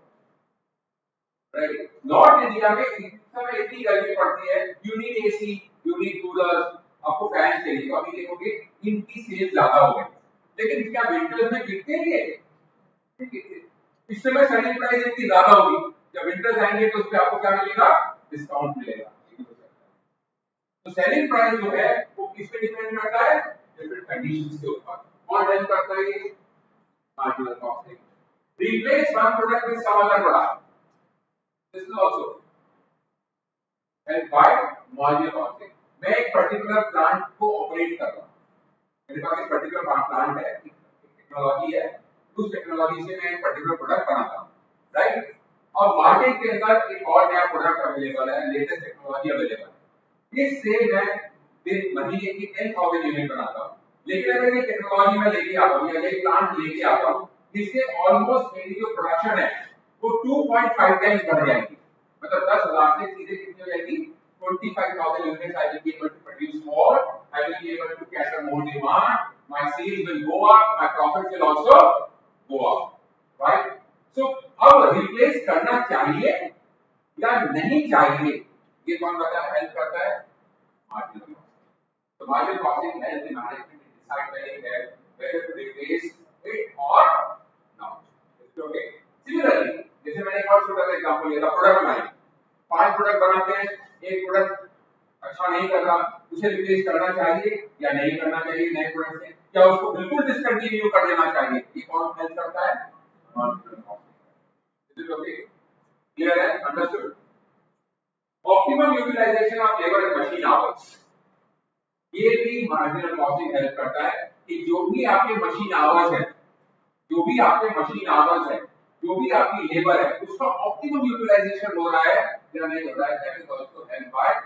राइट? नॉर्थ इंडिया में इस समय इतनी गर्मी पड़ती है, you need AC, you need cooler, आपको फैन चाहिए। तो अभी देखोगे इनकी सेल ज्यादा हो गई, लेकिन क्या विंटर्स में बिकते हैं ये? इस समय सेलिंग प्राइस इतनी ज्यादा होगी, जब विंटर्स आएंगे तो उस पे आपको क्या मिलेगा? डिस्काउंट मिलेगा। तो सेलिंग प्राइस जो है वो किस पे डिपेंड करता है? डिफरेंट कंडीशंस के ऊपर। कौन हेल्प करता है ये? Marginal costing. Replace one product with some other product, this is also help by marginal costing. मैं एक पर्टिकुलर प्लांट को ऑपरेट कर रहा हूं, मेरे पास एक पर्टिकुलर प्लांट है, टेक्नोलॉजी है, उस टेक्नोलॉजी से मैं एक पर्टिकुलर प्रोडक्ट बनाता हूं, राइट? और मार्केट के अंदर एक और नया प्रोडक्ट अवेलेबल है, लेटेस्ट टेक्नोलॉजी अवेलेबल है। इस से मैं दिन महीने की 10,000 यूनिट बनाता हूं। लेकिन अगर ये टेक्नोलॉजी मैं लेके आता हूं या ये प्लांट लेके आता हूं, इससे ऑलमोस्ट मेरी जो प्रोडक्शन है वो 2.5 टाइम्स बढ़ जाएगी। मतलब 10,000 से सीधे कितनी हो जाएगी? 25,000 units I will be able to produce more, I will be able to cater more demand, my sales will go up, my profits will also go up, right? So अब replace करना चाहिए या नहीं चाहिए, ये कौन बताया? हेल्प करता है मार्जिनल कॉस्टिंग। तो marginal costing help the management decide whether to replace it or not. Okay. Similarly, जैसे मैंने एक और छोटा सा एग्जांपल लिया था, प्रोडक्ट लाइन। 5 प्रोडक्ट बनाते हैं, एक प्रोडक्ट अच्छा नहीं कर रहा, उसे रिप्लेस करना चाहिए या नहीं करना चाहिए नए प्रोडक्ट से, या उसको बिल्कुल डिसकंटिन्यू कर देना चाहिए? ये कौन हेल्प करता है? Marginal costing. Is it okay? Clear है? Understood? Optimum utilisation of labour and machine hours, ये भी मार्जिनल कॉस्टिंग हेल्प करता है कि जो भी आपके मशीन आवर्स है, जो भी आपके मशीन आवर्स है, जो भी आपकी लेबर है, उसका ऑप्टिमम यूटिलाइजेशन हो रहा है या नहीं हो रहा है। That is also help bye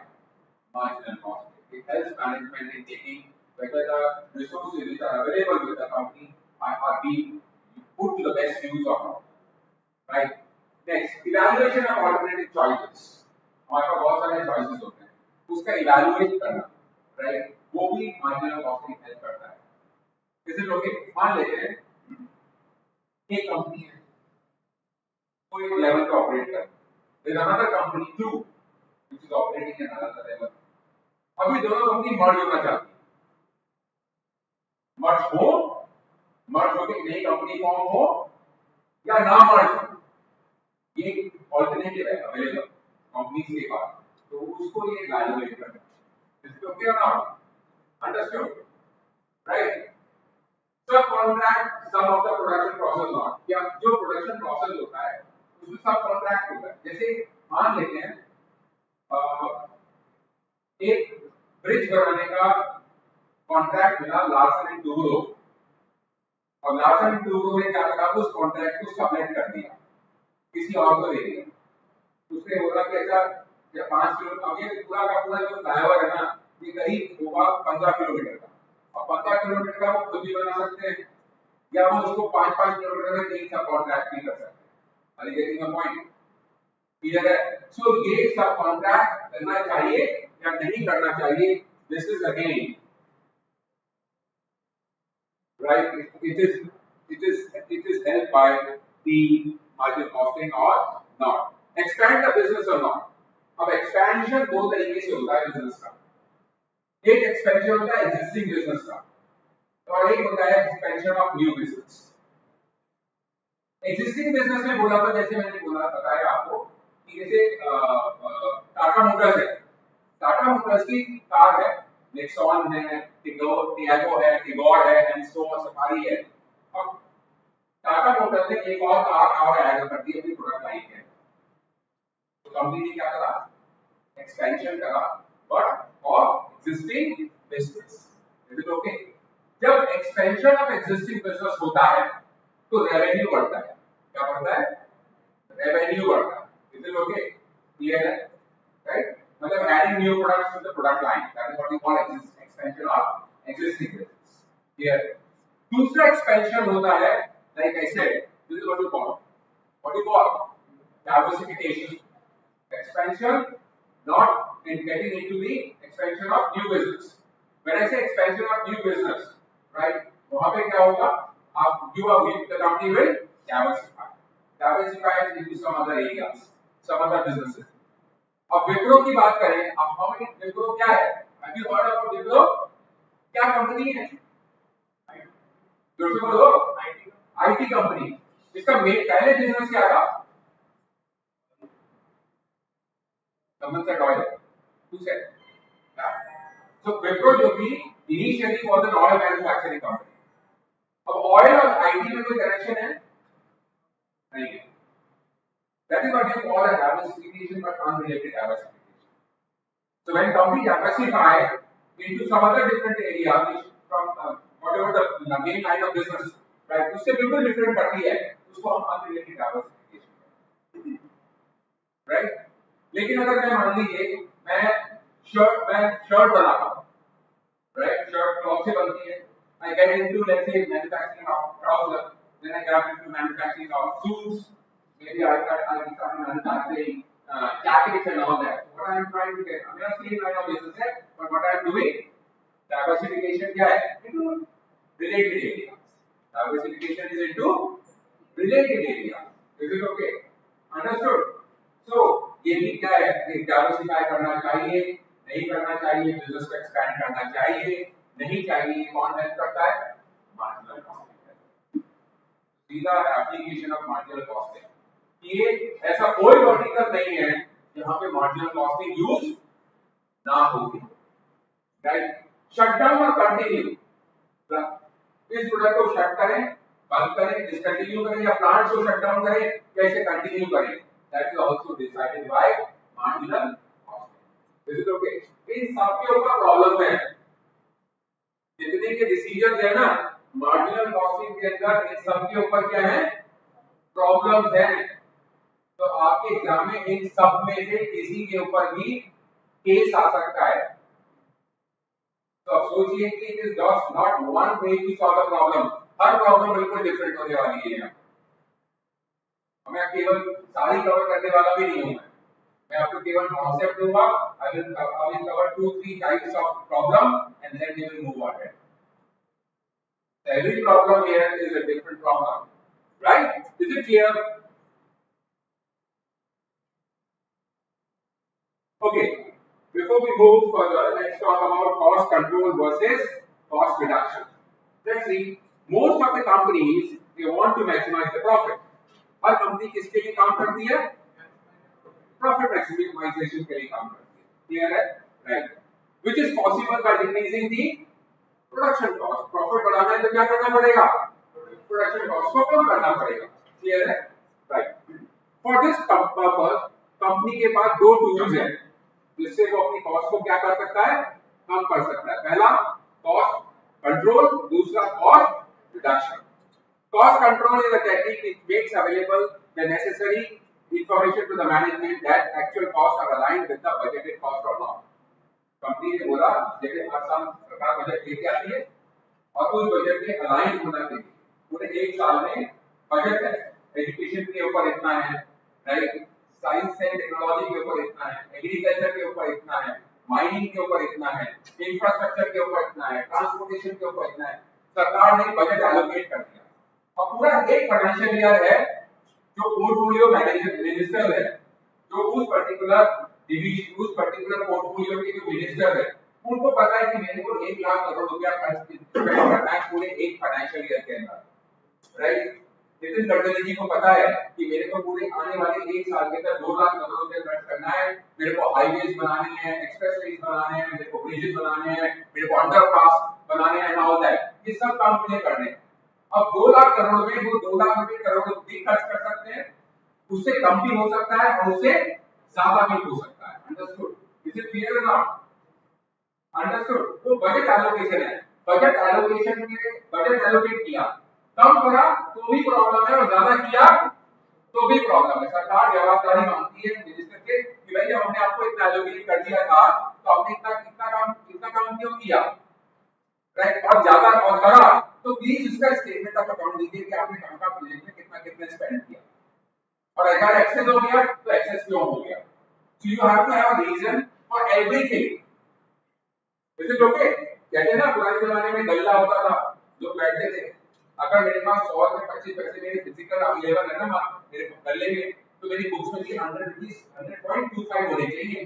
marginal costing. It helps management in taking whether the resources which are available with the company are being put to the best use or not. Right? Next, evaluation of alternative choices. हमारे पास बहुत सारे choices होते हैं, उसका evaluate करना, right? वो भी marginal costing help करता है। Is it okay? मान लेते हैं एक कंपनी है, वो एक लेवल पे ऑपरेट कर, there's another company too which is operating at another level. अभी दोनों कंपनी मर्ज होना चाहती है, मर्ज होकर नई कंपनी फॉर्म हो या ना मर्ज हो, ये ऑल्टरनेटिव है अवेलेबल कंपनीज के पास, तो उसको ये इवैल्यूएट करना है। इसको क्या नाम? Understood, right? Subcontract some of the production process not, या जो प्रोडक्शन प्रोसेस होता है उसमें सब कॉन्ट्रैक्ट होता है। जैसे मान लेते हैं एक ब्रिज बनाने का कॉन्ट्रैक्ट मिला लार्सन एंड टूब्रो, और लार्सन एंड टूब्रो ने क्या करा, उस कॉन्ट्रैक्ट को सबलेट कर दिया, किसी और को दे दिया। उसने बोला कि अच्छा 5 किलो, अब ये पूरा का पूरा जो फ्लाईओवर है ना, ये करीब होगा 15 किलोमीटर का, और 15 किलोमीटर का वो खुद भी बना सकते हैं, या वो उसको 5-5 किलोमीटर में 3 सब कॉन्ट्रैक्ट भी कर सकते हैं। Are you getting the point? Clear है? सो ये सब कॉन्ट्रैक्ट करना चाहिए या नहीं करना चाहिए, this is again right, it is helped by the marginal costing or not. Expand the business or not. अब expansion दो तरीके से होता है बिजनेस का, एक expansion होता है existing business का और एक होता है expansion of new business. Existing business में बोला था, जैसे मैंने बोला बताया आपको कि जैसे टाटा मोटर्स है, टाटा मोटर्स की कार है, नेक्सॉन है, टियागो है, टिगोर है, एंसो सफारी है। अब टाटा मोटर्स ने एक और कार और ऐड कर दी अपनी प्रोडक्ट लाइन में, तो कंपनी ने क्या करा, एक्सपेंशन करा but of existing business. Is it okay? जब एक्सपेंशन ऑफ एग्जिस्टिंग बिजनेस होता है तो रेवेन्यू बढ़ता है। क्या बढ़ता है? रेवेन्यू बढ़ता है। Is it okay? क्लियर है? राइट, मतलब adding new products to the product line, that is what we call expansion of existing business. Here दूसरा expansion होता है, like I said, this is what you call diversification. Expansion not in getting into the expansion of new business. When I say expansion of new business, right, वहां पे क्या होगा, आप the company will diversify into some other areas, some other businesses. अब विप्रो की बात करें, अब हमारी विप्रो क्या है? अभी वर्ड ऑफ विप्रो क्या कंपनी है? जोर से बोलो, आईटी कंपनी। इसका पहले बिजनेस क्या था? कंसल्टेंट ऑयल, ठीक है। तो विप्रो जो थी initially was an oil manufacturing company. अब ऑयल और आईटी में कोई कनेक्शन है? नहीं है। That is what you call a diversification but unrelated diversification. So when company diversify into some other different area, which from whatever the main line of business, right, उससे बिल्कुल different करती है, उसको हम unrelated diversification, right? लेकिन अगर मैं मान लीजिए मैं शर्ट बनाता हूँ, right? शर्ट क्लॉथ से बनती है. I get into let's say manufacturing of trousers, then I get into manufacturing of suits. Maybe I start manufacturing jackets and all that. What I am trying to get, I mean, same line of business है, but what I am doing, diversification क्या है? Into related areas. Diversification is into related areas. Is it okay? Understood? So ये भी क्या है? Diversify करना चाहिए, नहीं करना चाहिए, business को expand करना चाहिए, नहीं चाहिए, कौन help करता है? Marginal costing. सीधा application of marginal costing. ये ऐसा कोई वर्टिकल नहीं है जहां पे मार्जिनल कॉस्टिंग यूज ना होगी, राइट? शटडाउन और कंटिन्यू, इस प्रोडक्ट को शट करें, बंद करें, डिसकंटिन्यू करें, या प्लांट को शटडाउन करें या इसे कंटिन्यू करें, that is also decided by marginal costing. Is it okay? इन सब के ऊपर प्रॉब्लम है, जितने के डिसीजंस है ना मार्जिनल कॉस्टिंग के अंदर, इन सब के ऊपर क्या है? प्रॉब्लम्स है। तो आपके एग्जाम में इन सब में से किसी के ऊपर भी केस आ सकता है। तो अब सोचिए कि it is just not one way to solve the problem, हर प्रॉब्लम बिल्कुल डिफरेंट होने वाली है। मैं केवल सारी कवर करने वाला भी नहीं हूं, मैं आपको केवल कॉन्सेप्ट दूंगा। I will cover 2-3 types of problem and then we will move on. Every problem here is a different problem, right? Is it clear? Okay, before we move further, let's talk about cost control versus cost reduction. Let's see, most of the companies, they want to maximize the profit. Her company किसके लिए काम करती है? Profit maximization के लिए काम करती है। Clear है? Right. Which is possible by decreasing the production cost. Profit बढ़ाना है तो क्या करना पड़ेगा? Production cost को कम करना पड़ेगा। Clear है? Right. For this purpose, company के पास दो टूल्स हैं जिससे वो अपनी कॉस्ट को क्या कर सकता है? कम कर सकता है। पहला कॉस्ट कंट्रोल, दूसरा cost reduction. Cost control is a technique which makes available the necessary information to the management that actual costs are aligned with the budgeted cost or not. Company ने बोला जैसे हर साल सरकार बजट लेके आती है और उस बजट के अलाइन होना चाहिए। पूरे एक साल में बजट है, एजुकेशन के ऊपर इतना है, राइट, साइंस एंड टेक्नोलॉजी के ऊपर इतना है, एग्रीकल्चर के ऊपर इतना है, माइनिंग के ऊपर इतना है, इंफ्रास्ट्रक्चर के ऊपर इतना है, ट्रांसपोर्टेशन के ऊपर इतना है, सरकार ने बजट एलोकेट कर दिया और पूरा एक फाइनेंशियल ईयर है जो पोर्टफोलियो मैनेजर मिनिस्टर है, जो उस पर्टिकुलर डिवीजन उस पर्टिकुलर पोर्टफोलियो के जो मिनिस्टर है, उनको पता है कि मेरे को 1,00,000 करोड़ रुपया खर्च करना है पूरे एक फाइनेंशियल ईयर के अंदर, राइट। नितिन गडकरी जी को पता है कि मेरे को पूरे आने वाले एक साल के अंदर 2,00,000 करोड़ रुपए खर्च करना है, मेरे को हाईवेज बनाने हैं, एक्सप्रेसवेज बनाने हैं, मेरे को ब्रिजेस बनाने हैं, मेरे को अंडरपास बनाने हैं, ऑल दैट, ये सब काम मुझे करने हैं। अब 2,00,000 करोड़ में वो 2,00,000 करोड़ भी खर्च कर सकते हैं, उससे कम भी हो सकता है और उससे ज्यादा भी हो सकता है। अंडरस्टूड? इज इट क्लियर और नॉट? अंडरस्टूड? वो बजट एलोकेशन है, बजट एलोकेशन के बजट एलोकेट किया, कम करा तो भी प्रॉब्लम है और ज्यादा किया तो भी प्रॉब्लम है। सरकार जवाबदारी मांगती है मिनिस्टर से कि भाई जब हमने आपको इतना एलोकेट कर दिया था तो आपने इतना काम क्यों किया, राइट। और ज्यादा और करा तो प्लीज इसका स्टेटमेंट ऑफ अकाउंट दीजिए कि आपने कहां का प्रोजेक्ट में कितना कितना स्पेंड किया, और अगर एक्सेस हो गया तो एक्सेस क्यों हो गया। So you have to have a reason for everything. Is it okay? कहते हैं ना पुराने जमाने में गल्ला होता था, लोग बैठते थे, अगर मेरे पास 100 में 25 पैसे मेरे फिजिकल अवेलेबल है ना मेरे गल्ले में, तो मेरी बुक्स में 100 रुपीस 100.25 होने चाहिए।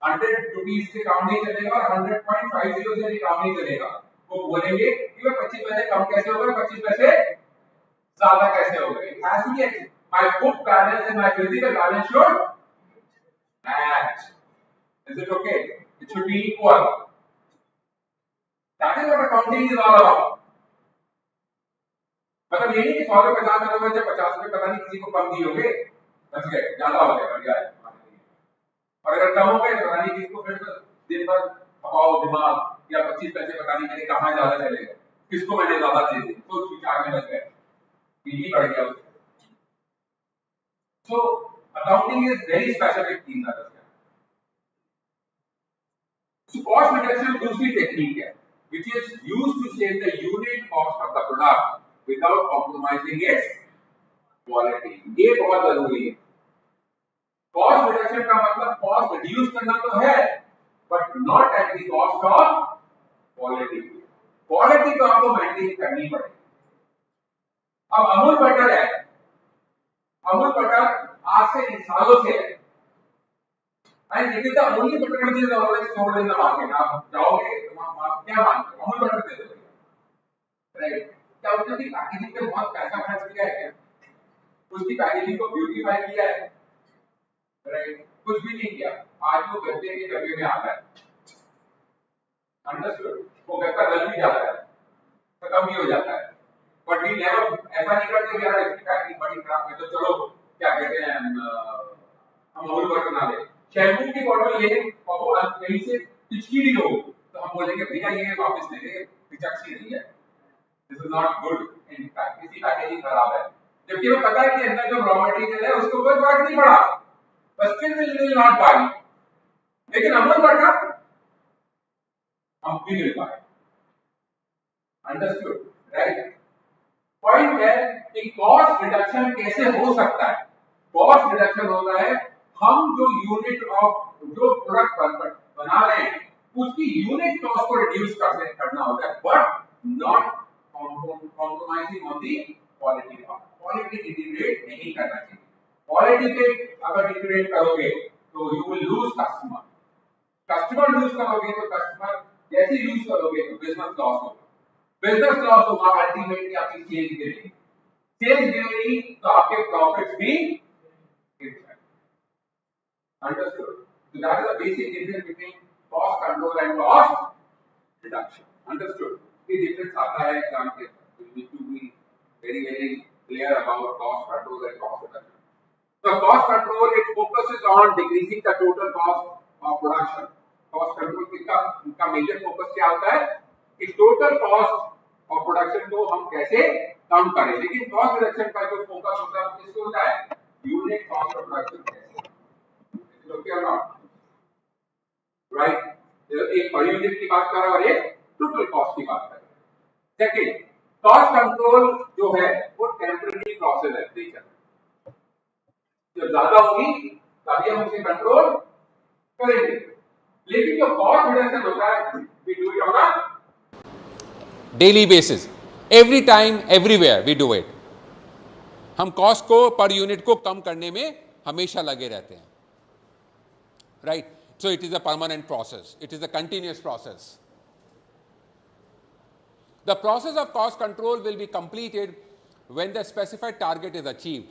100 रुपीस से काम नहीं चलेगा और 100.50 से भी काम नहीं चलेगा। वो बोलेंगे कि मैं 25 पैसे कम कैसे हो गए, 25 पैसे ज्यादा कैसे हो गए। It has to be my book balance and my physical balance should match. Is it okay? It should be equal. That is what accounting is all about. मतलब ये नहीं कि 100 रुपए 50 रुपए में 50 रुपए पता नहीं किसी को कम दिए होंगे, बच गए, ज्यादा हो गए, बढ़िया है। और अगर कम हो गए तो पता नहीं किसको फिर दिन भर हवाओ दिमाग या 25 पैसे पता नहीं मेरे कहां ज्यादा चले गए, किसको मैंने ज्यादा दे दिए, सोच विचार में लग गए, बीवी बढ़ गया उससे। So accounting is very specific thing that is. So cost reduction दूसरी टेक्निक है which is used to save the unit cost of the product without compromising its quality। ये बहुत जरूरी है। कॉस्ट रिडक्शन का मतलब कॉस्ट रिड्यूस करना तो है but not at the cost of quality. Quality तो आपको मेंटेन करनी पड़ेगी। अब अमूल बटर है, अमूल बटर आज से सालों से है, and it is the only butter which is always sold in the market। आप जाओगे आप क्या मानते हो, अमूल बटर दे दोगे, राइट। क्या उसने भी पैकेजिंग पे बहुत पैसा खर्च किया है क्या? उसकी पैकेजिंग को ब्यूटीफाई किया है, राइट? कुछ भी नहीं किया। आज वो गद्दे के डब्बे में आता है, अंडरस्टूड? वो गद्दा गल भी जाता है, खत्म भी हो जाता है, बट वी नेवर ऐसा नहीं करते कि यार इसकी पैकिंग बड़ी खराब है तो चलो क्या कहते हैं हम अमूल बटर बना ले। शैम्पू की बोतल ले और वो कहीं से पिचकी हो तो हम बोलेंगे भैया ये वापस ले ले, पिचकी नहीं है, this is not good, in fact इसकी पैकेजिंग खराब है। जबकि वो पता है कि अंदर जो रॉ मटेरियल है उसको कोई फर्क नहीं पड़ा, बस स्टिल विल नॉट बाय। लेकिन अमूल बटर हम भी मिल पाए, अंडरस्टूड, राइट। पॉइंट है कि कॉस्ट रिडक्शन कैसे हो सकता है। कॉस्ट रिडक्शन होता है हम जो यूनिट ऑफ जो प्रोडक्ट बना रहे हैं उसकी यूनिट कॉस्ट को रिड्यूस करना होता है, but not compromising on the quality part. Quality degrade नहीं करना चाहिए। क्वालिटी पे अगर डिग्रेड करोगे तो you will lose customer, customer lose करोगे तो कस्टमर जैसे यूज करोगे तो बिजनेस लॉस होगा, बिजनेस लॉस होगा, अल्टीमेटली आपकी सेल्स गिरेगी, सेल्स गिरेगी तो आपके प्रॉफिट्स भी गिर जाएंगे। Understood? So that is the basic difference between cost control and cost reduction. Understood? The difference आता है एग्जाम के, you need to be very clear about cost control and cost reduction. So cost control it focuses on decreasing the total cost of production. Cost control का major focus क्या होता है कि total cost of production को हम कैसे कम करें। लेकिन cost reduction का जो focus होता है किसको होता है, unit cost of production कैसे, okay or not, right? एक per unit की बात कर रहा है और एक total cost की बात कर रहा है। सेकंड, cost control जो है वो temporary process है, ठीक है। जब ज्यादा होगी तभी हम उसे कंट्रोल करेंगे, लेकिन जो कॉस्ट रिडक्शन होता है we do it on a daily basis, every time everywhere we do it. हम कॉस्ट को पर यूनिट को कम करने में हमेशा लगे रहते हैं, right? So it is a permanent process, it is a continuous process. The process of cost control will be completed when the specified target is achieved.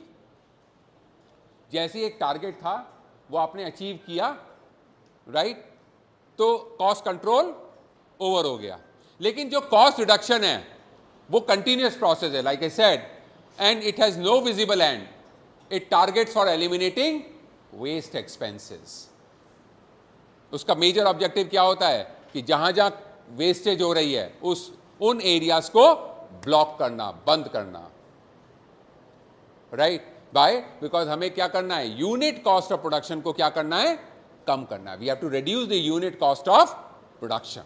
जैसे एक टारगेट था वो आपने अचीव किया, राइट? तो कॉस्ट कंट्रोल ओवर हो गया। लेकिन जो कॉस्ट रिडक्शन है वो कंटिन्यूअस प्रोसेस है, like I said, and it has no visible end. It targets for eliminating waste expenses. उसका मेजर ऑब्जेक्टिव क्या होता है कि जहां जहां वेस्टेज हो रही है उन एरियाज को ब्लॉक करना, बंद करना, राइट? बिकॉज हमें क्या करना है, यूनिट कॉस्ट ऑफ प्रोडक्शन को क्या करना है, कम करना है। We have to reduce the unit cost of production,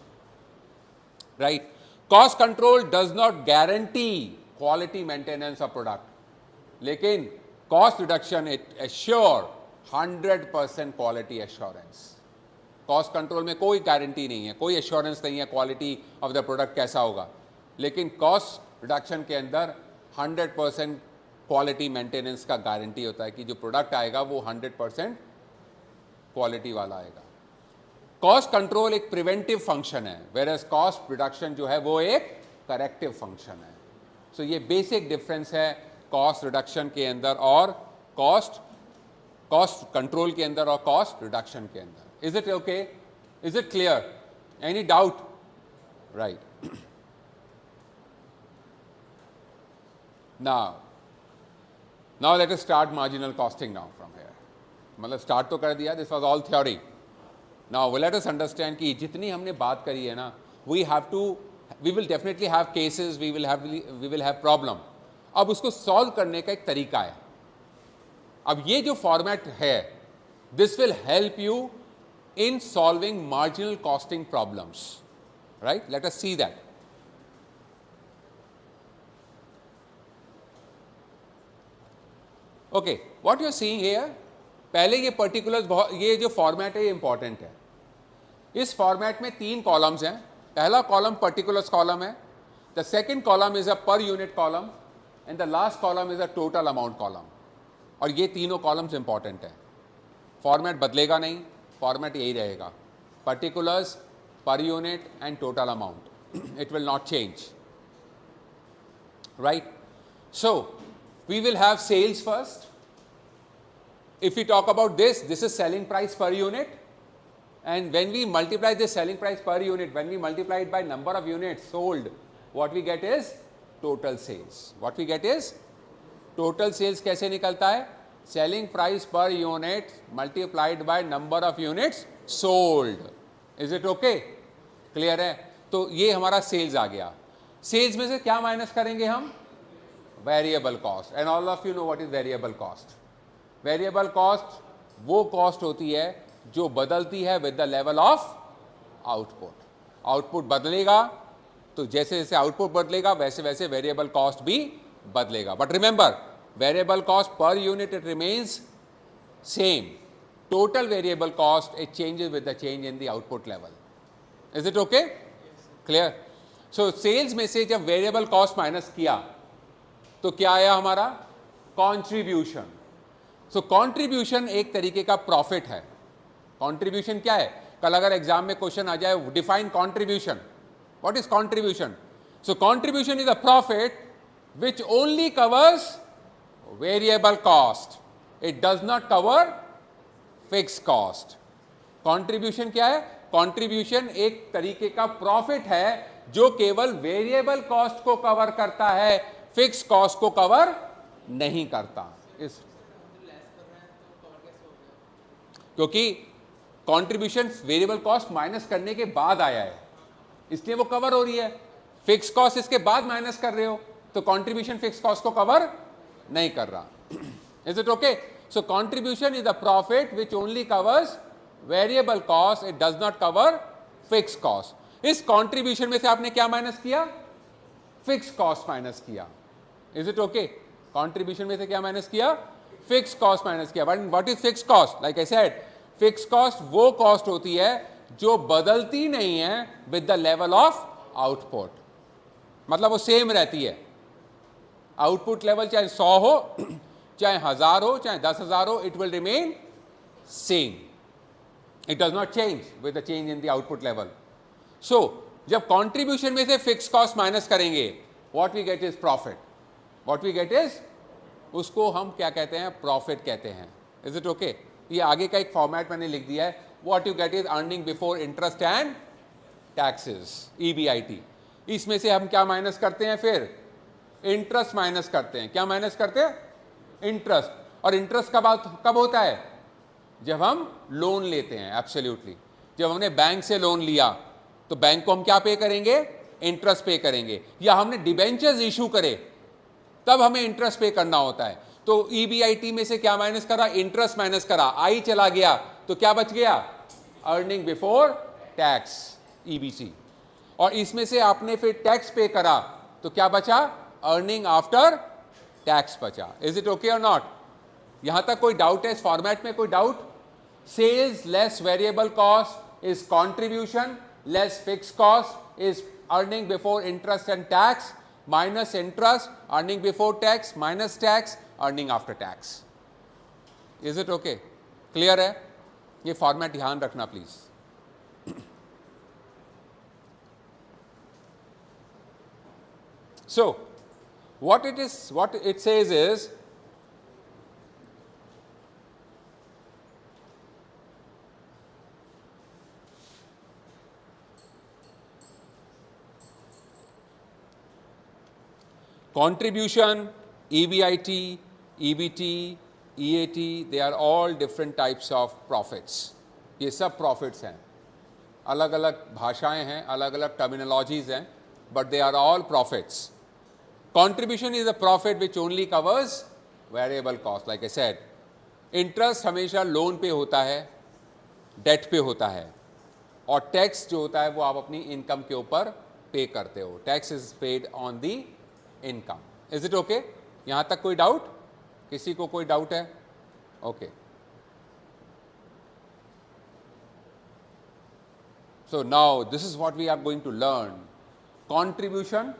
right? Cost control does not guarantee quality maintenance of product, लेकिन cost reduction it assure 100% quality assurance. Cost control में कोई गारंटी नहीं है, कोई एश्योरेंस नहीं है क्वालिटी ऑफ द प्रोडक्ट कैसा होगा, लेकिन कॉस्ट रिडक्शन के अंदर 100% क्वालिटी मेंटेनेंस का गारंटी होता है कि जो प्रोडक्ट आएगा वो 100% क्वालिटी वाला आएगा। कॉस्ट कंट्रोल एक प्रिवेंटिव फंक्शन है, वेयरएज कॉस्ट रिडक्शन जो है वो एक करेक्टिव फंक्शन है। सो ये बेसिक डिफरेंस है कॉस्ट रिडक्शन के अंदर और कॉस्ट कंट्रोल के अंदर और कॉस्ट रिडक्शन के अंदर। Is it okay? Is it clear? Any doubt? Right. Now let us start marginal costing now from here. मतलब start तो कर दिया, this was all theory. Now let us understand कि जितनी हमने बात करी है ना, we will definitely have cases, we will have problem. अब उसको solve करने का एक तरीका है। अब ये जो format है, this will help you in solving marginal costing problems, right? Let us see that. Okay, what you are seeing here, पहले ये particulars, ये जो format है ये important है। इस format में 3 columns हैं। पहला column particulars column है, the second column is a per unit column and the last column is a total amount column। और ये तीनों columns important है। format बदलेगा नहीं, फॉर्मेट यही रहेगा, particulars, per unit and total amount, it will not change, right? So we will have sales first. If you talk about this is selling price per unit, and when we multiply this selling price per unit, when we multiply it by number of units sold, what we get is total sales. What we get is total sales. कैसे निकलता है? selling price per unit multiplied by number of units sold. Is it okay? Clear है? तो ये हमारा sales आ गया। Sales में से क्या माइनस करेंगे हम? Variable cost. And all of you know what is variable cost. Variable cost वो कॉस्ट होती है जो बदलती है with the level of output. Output बदलेगा तो जैसे जैसे आउटपुट बदलेगा वैसे वैसे वेरिएबल कॉस्ट भी बदलेगा। But remember, variable cost per unit it remains same. Total variable cost it changes with the change in the output level. Is it okay? Yes. Clear? So sales में से जब variable cost minus किया तो क्या आया हमारा? Contribution. So contribution एक तरीके का profit है। Contribution क्या है? कल अगर एग्जाम में क्वेश्चन आ जाए, define contribution. What is contribution? So contribution is a profit which only covers variable cost, it does not cover fixed cost. contribution क्या है? contribution एक तरीके का profit है जो केवल वेरिएबल कॉस्ट को कवर करता है, फिक्स कॉस्ट को कवर नहीं करता। इस क्योंकि कंट्रीब्यूशन वेरिएबल कॉस्ट माइनस करने के बाद आया है इसलिए वो कवर हो रही है। फिक्स कॉस्ट इसके बाद माइनस कर रहे हो तो कंट्रीब्यूशन फिक्स कॉस्ट को कवर नहीं कर रहा। Is it okay? So contribution is the profit which only covers variable cost, it does not cover fix cost. इस कंट्रीब्यूशन में से आपने क्या माइनस किया? फिक्स कॉस्ट माइनस किया। Is it okay? कंट्रीब्यूशन में से क्या माइनस किया? फिक्स कॉस्ट माइनस किया। But what is fix cost? Like I said, fix cost वो कॉस्ट होती है जो बदलती नहीं है with the level of output, मतलब वो सेम रहती है। आउटपुट लेवल चाहे 100 हो, चाहे 1000 हो, चाहे 10,000 हो, it will remain same, it does not change with the change in the output level. So जब कंट्रीब्यूशन में से फिक्स कॉस्ट माइनस करेंगे, what we get is profit, what we get is, उसको हम क्या कहते हैं, प्रॉफिट कहते हैं। Is it okay? ये आगे का एक फॉर्मेट मैंने लिख दिया है, what you get is earning before interest and taxes, EBIT। इसमें से हम क्या माइनस करते हैं, फिर इंटरेस्ट माइनस करते हैं। क्या माइनस करते हैं? इंटरेस्ट। और इंटरेस्ट कब होता है? जब हम लोन लेते हैं। एब्सोल्युटली, जब हमने बैंक से लोन लिया तो बैंक को हम क्या पे करेंगे, इंटरेस्ट पे करेंगे। या हमने डिबेंचर्स इशू करे तब हमें इंटरेस्ट पे करना होता है। तो EBIT में से क्या माइनस करा, इंटरेस्ट माइनस करा, आई चला गया तो क्या बच गया, अर्निंग बिफोर टैक्स, EBC। और इसमें से आपने फिर टैक्स पे करा तो क्या बचा, अर्निंग आफ्टर टैक्स बचा। इज इट ओके और नॉट? यहां तक कोई डाउट है इस फॉर्मेट में? कोई doubt? Sales less variable cost is contribution, less fix cost is earning before interest and tax, minus interest earning before tax, minus tax earning after tax. Is it okay? Clear है? ये format ध्यान रखना please. So what it says is, contribution, EBIT, EBT, EAT, they are all different types of profits. ये सब profits हैं, अलग अलग भाषाएं हैं, अलग अलग terminologies हैं, but they are all profits. Contribution is a profit which only covers variable cost, like I said. Interest हमेशा लोन पे होता है, डेट पे होता है, और टैक्स जो होता है वो आप अपनी इनकम के ऊपर पे करते हो। Tax is paid on the income. Is it okay? यहां तक कोई डाउट? किसी को कोई डाउट है? Okay. So now this is what we are going to learn. Contribution,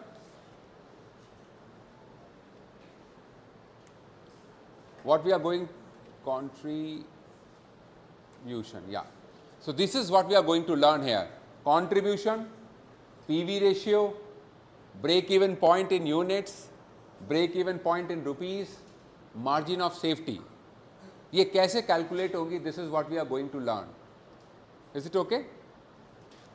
what we are going, contribution, yeah. So this is what we are going to learn here. Contribution, PV ratio, break even point in units, break even point in rupees, margin of safety. ये कैसे calculate होगी? This is what we are going to learn. Is it okay?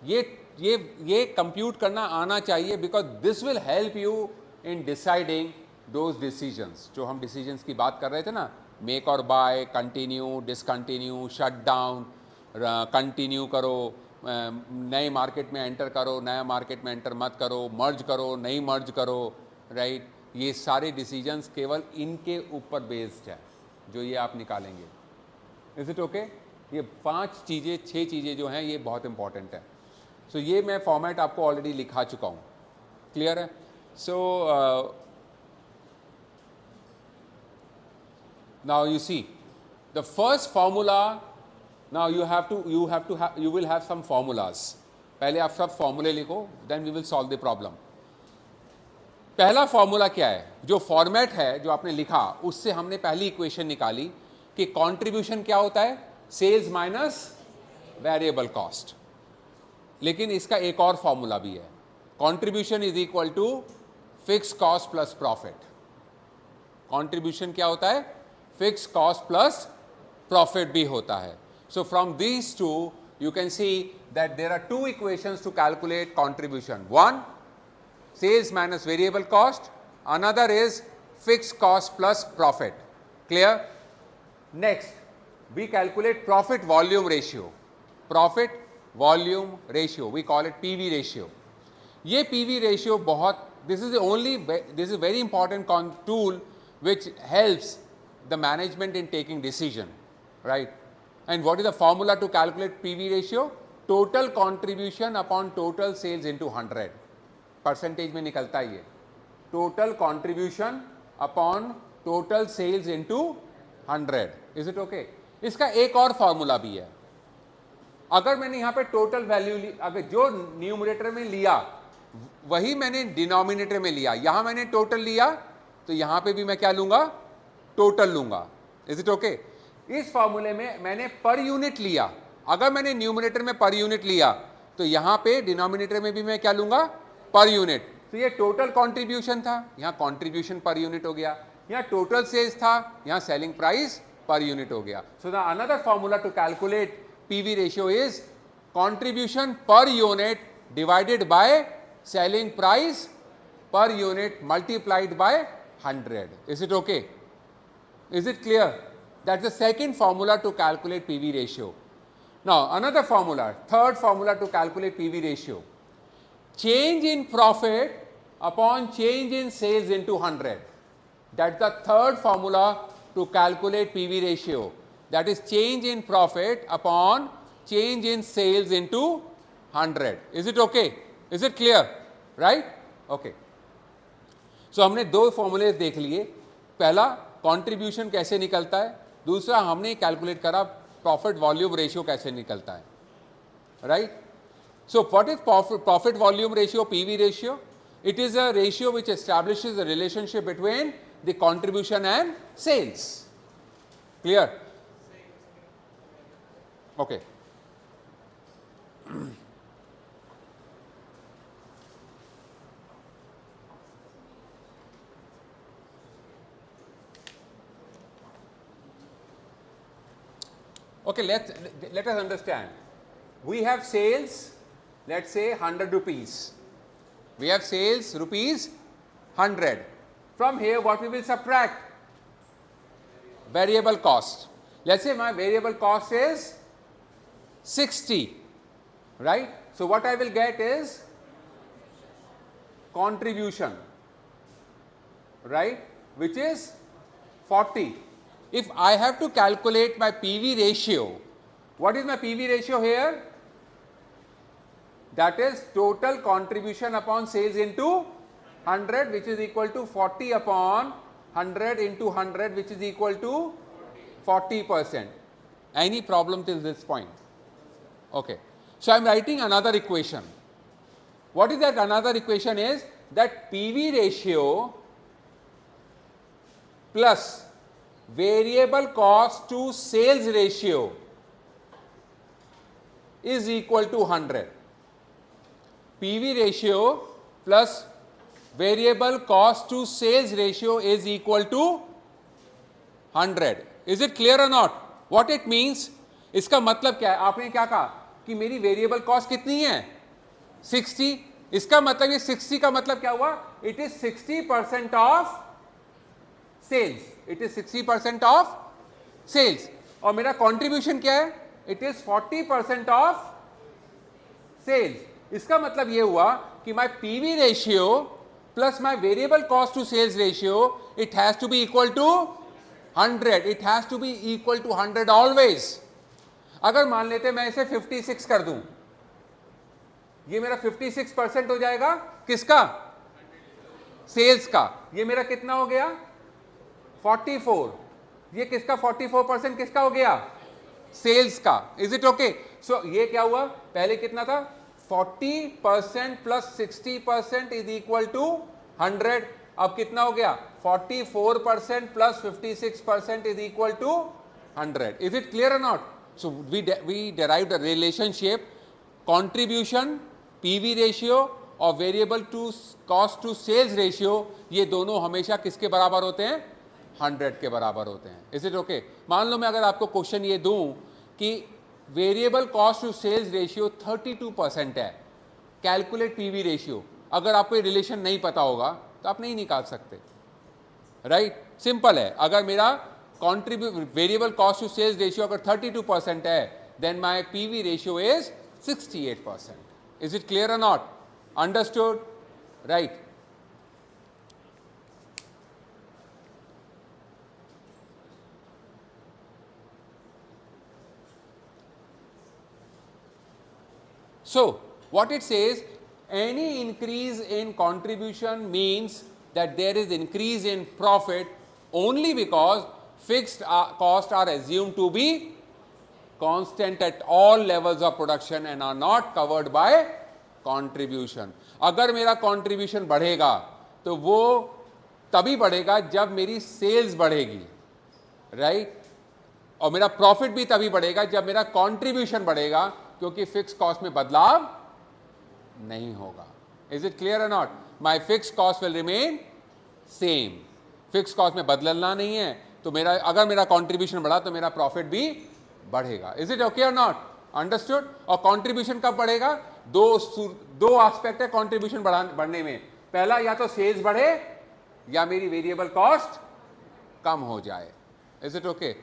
ये compute करना आना चाहिए, because this will help you in deciding those decisions जो हम decisions की बात कर रहे थे ना, मेक और buy, continue, discontinue, shut down, continue करो, नए मार्केट में एंटर करो, नया मार्केट में एंटर मत करो, मर्ज करो, नहीं मर्ज करो, राइट? ये सारे डिसीजंस केवल इनके ऊपर बेस्ड है जो ये आप निकालेंगे। Is it okay? ये 5 चीज़ें 6 चीज़ें जो हैं ये बहुत इंपॉर्टेंट है। सो ये मैं फॉर्मेट आपको ऑलरेडी लिखा चुका हूँ। क्लियर है? सो now you see the first formula, now you will have some formulas. पहले आप सब फॉर्मूले लिखो, then we will solve the problem. पहला फॉर्मूला क्या है? जो फॉर्मेट है जो आपने लिखा उससे हमने पहली इक्वेशन निकाली कि कंट्रीब्यूशन क्या होता है, सेल्स माइनस वेरिएबल कॉस्ट। लेकिन इसका एक और फॉर्मूला भी है, contribution is equal to fix cost plus profit. Contribution क्या होता है? फिक्स कॉस्ट प्लस प्रॉफिट भी होता है। So from these two you can see that there are 2 equations to calculate contribution. One, sales minus variable cost. Another is fixed cost plus profit. Clear? Next, we calculate profit volume ratio. Profit volume ratio, we call it PV ratio. ये PV ratio this is a very important tool which helps the management in taking decision, right? And what is the formula to calculate PV ratio? Total contribution upon total sales into 100. Percentage में निकलता है ये, total contribution upon total sales into 100. Is it okay? इसका एक और formula भी है, अगर मैंने यहाँ पे टोटल वैल्यू ली, अगर जो न्यूमरेटर में लिया वही मैंने डिनोमिनेटर में लिया, यहां मैंने टोटल लिया तो यहां पे भी मैं क्या लूंगा, टोटल लूंगा। Is it okay? इस फॉर्मूले में मैंने पर यूनिट लिया, अगर मैंने न्यूमरेटर में पर यूनिट लिया तो यहां पे डिनोमिनेटर में भी मैं क्या लूंगा, पर यूनिट। तो ये टोटल कंट्रीब्यूशन था, यहां कंट्रीब्यूशन पर यूनिट हो गया, यहां टोटल सेल्स था, यहां सेलिंग प्राइस पर यूनिट हो गया। So the another formula to calculate PV ratio is contribution per unit divided by selling price per unit multiplied by 100. Is it okay? Is it clear? That's the second formula to calculate PV ratio. Now another formula, third formula to calculate PV ratio. Change in profit upon change in sales into 100. That's the third formula to calculate PV ratio. That is change in profit upon change in sales into 100. Is it okay? Is it clear? Right? Okay. So हमने दो फॉर्मूले देख लिए, पहला contribution कैसे निकलता है, दूसरा हमने कैलकुलेट करा प्रॉफिट वॉल्यूम रेशियो कैसे निकलता है। Right? So what is profit volume ratio, PV ratio? It is a ratio which establishes the relationship between the contribution and sales. Clear? Okay. Okay, let us understand. We have sales, let's say 100 rupees. We have sales rupees 100. From here, what we will subtract? Variable cost. Let's say my variable cost is 60, right? So what I will get is contribution, right? Which is 40. If I have to calculate my PV ratio, what is my PV ratio here? That is total contribution upon sales into 100, which is equal to 40 upon 100 into 100, which is equal to 40%. Any problem till this point? Okay. So I am writing another equation. What is that another equation? Is that PV ratio plus variable cost to sales ratio is equal to 100. PV ratio plus variable cost to sales ratio is equal to 100. Is it clear or not? What it means? इसका मतलब क्या है? आपने क्या कहा कि मेरी variable cost कितनी है, 60। इसका मतलब ये 60 का मतलब क्या हुआ? It is 60% of sales. It is 60% of sales. और मेरा कंट्रीब्यूशन क्या है? It is 40% of sales. इसका मतलब ये हुआ कि my PV ratio plus my variable cost to sales ratio, it has to be equal to 100. It has to be equal to 100 always. अगर मान लेते मैं इसे 56 कर दूं, ये मेरा 56% हो जाएगा किसका? सेल्स का। ये मेरा कितना हो गया? 44। ये किसका 44% किसका हो गया? सेल्स का। Is it okay? सो ये क्या हुआ? पहले कितना था? 40% प्लस 60% इज इक्वल टू 100। अब कितना हो गया? 44% plus 56% is equal to 100. Is it clear और not? So we derived a relationship, contribution, PV ratio और variable to cost to sales ratio, ये दोनों हमेशा किसके बराबर होते हैं? 100 के बराबर होते हैं। Is it okay? मान लो मैं अगर आपको क्वेश्चन ये दूं कि variable cost to sales ratio 32% है, कैलकुलेट पीवी रेशियो, अगर आपको ये रिलेशन नहीं पता होगा तो आप नहीं निकाल सकते। राइट? सिंपल है। अगर मेरा variable cost to sales ratio अगर 32% है, then my PV ratio is 68%. Is it clear और not? Understood? Right? So what it says, any increase in contribution means that there is increase in profit only because fixed costs are assumed to be constant at all levels of production and are not covered by contribution. अगर मेरा contribution बढ़ेगा तो वो तभी बढ़ेगा जब मेरी sales बढ़ेगी, right? और मेरा प्रॉफिट भी तभी बढ़ेगा जब मेरा कंट्रीब्यूशन बढ़ेगा, क्योंकि फिक्स कॉस्ट में बदलाव नहीं होगा. इज इट क्लियर और not? My fix cost will remain same. Fix cost में बदलना नहीं है, तो मेरा अगर मेरा कंट्रीब्यूशन बढ़ा तो मेरा प्रॉफिट भी बढ़ेगा. इज इट ओके और नॉट? अंडरस्टूड? और कंट्रीब्यूशन कब बढ़ेगा? दो एस्पेक्ट है कंट्रीब्यूशन बढ़ने में. पहला, या तो सेल्स बढ़े या मेरी वेरिएबल कॉस्ट कम हो जाए. Is it okay?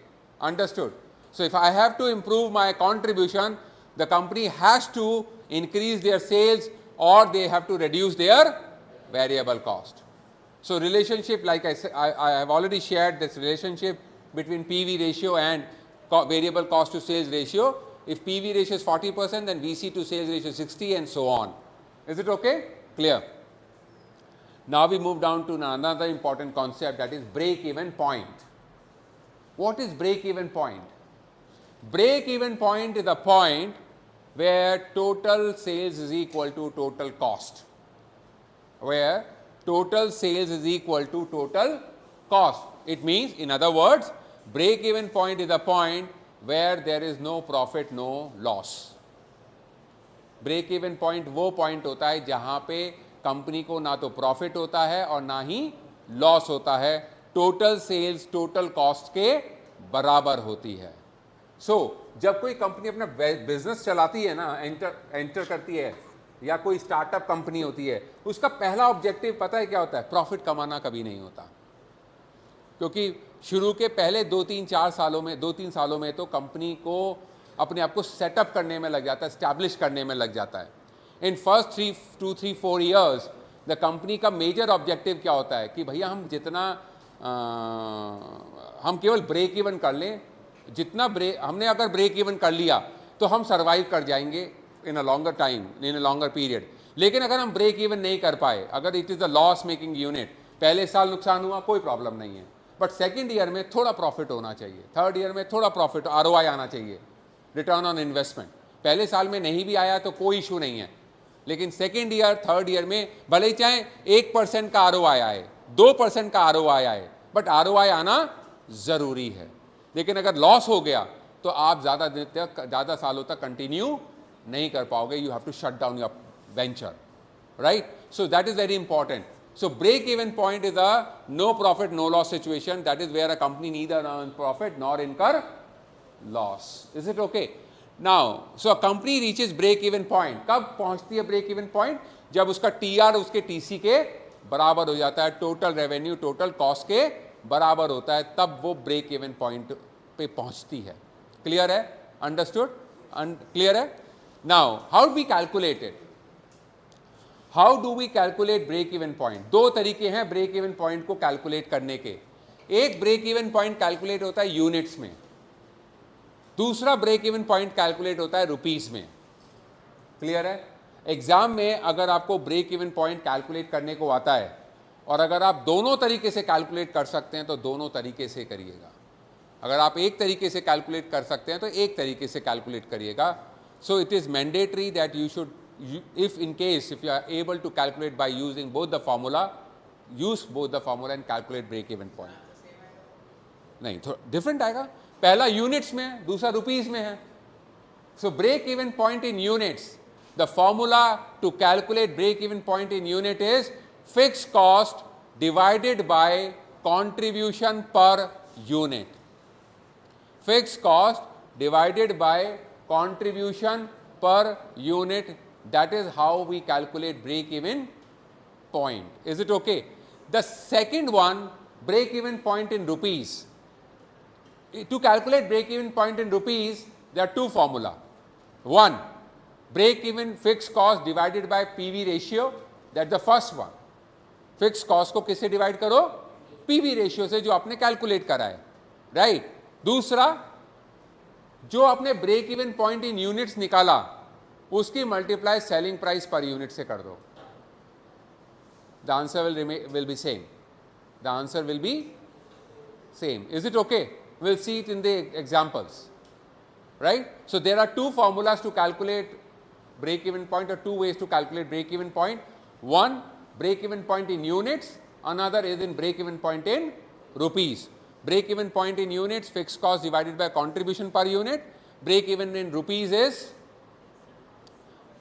Understood? So if I have to improve my contribution, the company has to increase their sales or they have to reduce their variable cost. So relationship, like I said, I have already shared this relationship between PV ratio and variable cost to sales ratio. If PV ratio is 40%, then VC to sales ratio is 60 and so on. Is it okay? Clear? Now we move down to another important concept, that is break-even point. What is break-even point? Break-even point is the point where total sales is equal to total cost. Where total sales is equal to total cost. It means, in other words, break-even point is the point where there is no profit, no loss. Break-even point वो point होता है जहाँ पे company को ना तो profit होता है और ना ही लॉस होता है, टोटल सेल्स टोटल कॉस्ट के बराबर होती है. जब कोई कंपनी अपना बिजनेस चलाती है ना, एंटर करती है, या कोई स्टार्टअप कंपनी होती है, उसका पहला ऑब्जेक्टिव पता है क्या होता है? प्रॉफिट कमाना कभी नहीं होता. क्योंकि शुरू के पहले 2-3 सालों में तो कंपनी को अपने आप को सेटअप करने में लग जाता है, स्टैब्लिश करने में लग जाता है. In first 2-3-4 years the company का मेजर ऑब्जेक्टिव क्या होता है कि भैया हम जितना हम केवल ब्रेक इवन कर लें. हमने अगर ब्रेक इवन कर लिया तो हम सर्वाइव कर जाएंगे in a longer time, in a longer period. लेकिन अगर हम ब्रेक इवन नहीं कर पाए, अगर it is a loss making unit, पहले साल नुकसान हुआ कोई प्रॉब्लम नहीं है, बट सेकेंड ईयर में थोड़ा प्रॉफिट होना चाहिए, थर्ड ईयर में थोड़ा प्रॉफिट, ROI आना चाहिए, रिटर्न ऑन इन्वेस्टमेंट. पहले साल में नहीं भी आया तो कोई इशू नहीं है, लेकिन सेकेंड ईयर थर्ड ईयर में भले ही चाहे 1% का ROI आए, 2% का ROI आए, बट ROI आना ज़रूरी है. लेकिन अगर लॉस हो गया तो आप ज़्यादा सालों तक कंटिन्यू नहीं कर पाओगे. You have to shut down your venture, right? So that is very important. So break even point is a no profit no loss situation. That is where a company neither earn profit nor incur loss. Is it okay? Now, so a company reaches break even point. कब पहुंचती है break even point? जब उसका TR उसके TC के बराबर हो जाता है, टोटल रेवेन्यू टोटल कॉस्ट के बराबर होता है, तब वो ब्रेक इवन पॉइंट पे पहुंचती है. क्लियर है? अंडरस्टूड? क्लियर है? Now how we calculate it? How do we calculate break even point? दो तरीके हैं ब्रेक इवन पॉइंट को कैलकुलेट करने के. एक ब्रेक इवन पॉइंट कैलकुलेट होता है यूनिट्स में, दूसरा ब्रेक इवन पॉइंट कैलकुलेट होता है रुपीस में. क्लियर है? एग्जाम में अगर आपको ब्रेक इवन पॉइंट कैलकुलेट करने को आता है, और अगर आप दोनों तरीके से कैलकुलेट कर सकते हैं तो दोनों तरीके से करिएगा. अगर आप एक तरीके से कैलकुलेट कर सकते हैं तो एक तरीके से कैलकुलेट करिएगा. So it is mandatory that you should, if you are able to calculate by using both the formula, use both the formula and calculate break even point. नहीं, थोड़ा डिफरेंट आएगा. पहला यूनिट्स में है, दूसरा रुपीस में है. So break even point in units, the formula to calculate break even point in unit is fix cost divided by contribution per unit. Fix cost divided by contribution per unit. That is how we calculate break even point. Is it okay? The second one, break even point in rupees. To calculate break even point in rupees, there are two formula. One, break even fixed cost divided by PV ratio. That's the first one. Fixed cost को किससे divide करो? PV ratio से, जो आपने calculate करा है, right? दूसरा, जो आपने break even point in units निकाला उसकी multiply selling price per unit से कर दो. The answer will be same. The answer will be same. Is it okay? Will see it in the examples. right? So there are two formulas to calculate break even point, or two ways to calculate break even point. One, break even point in units, another is in break even point in rupees. Break even point in units, fixed cost divided by contribution per unit. Break even in rupees is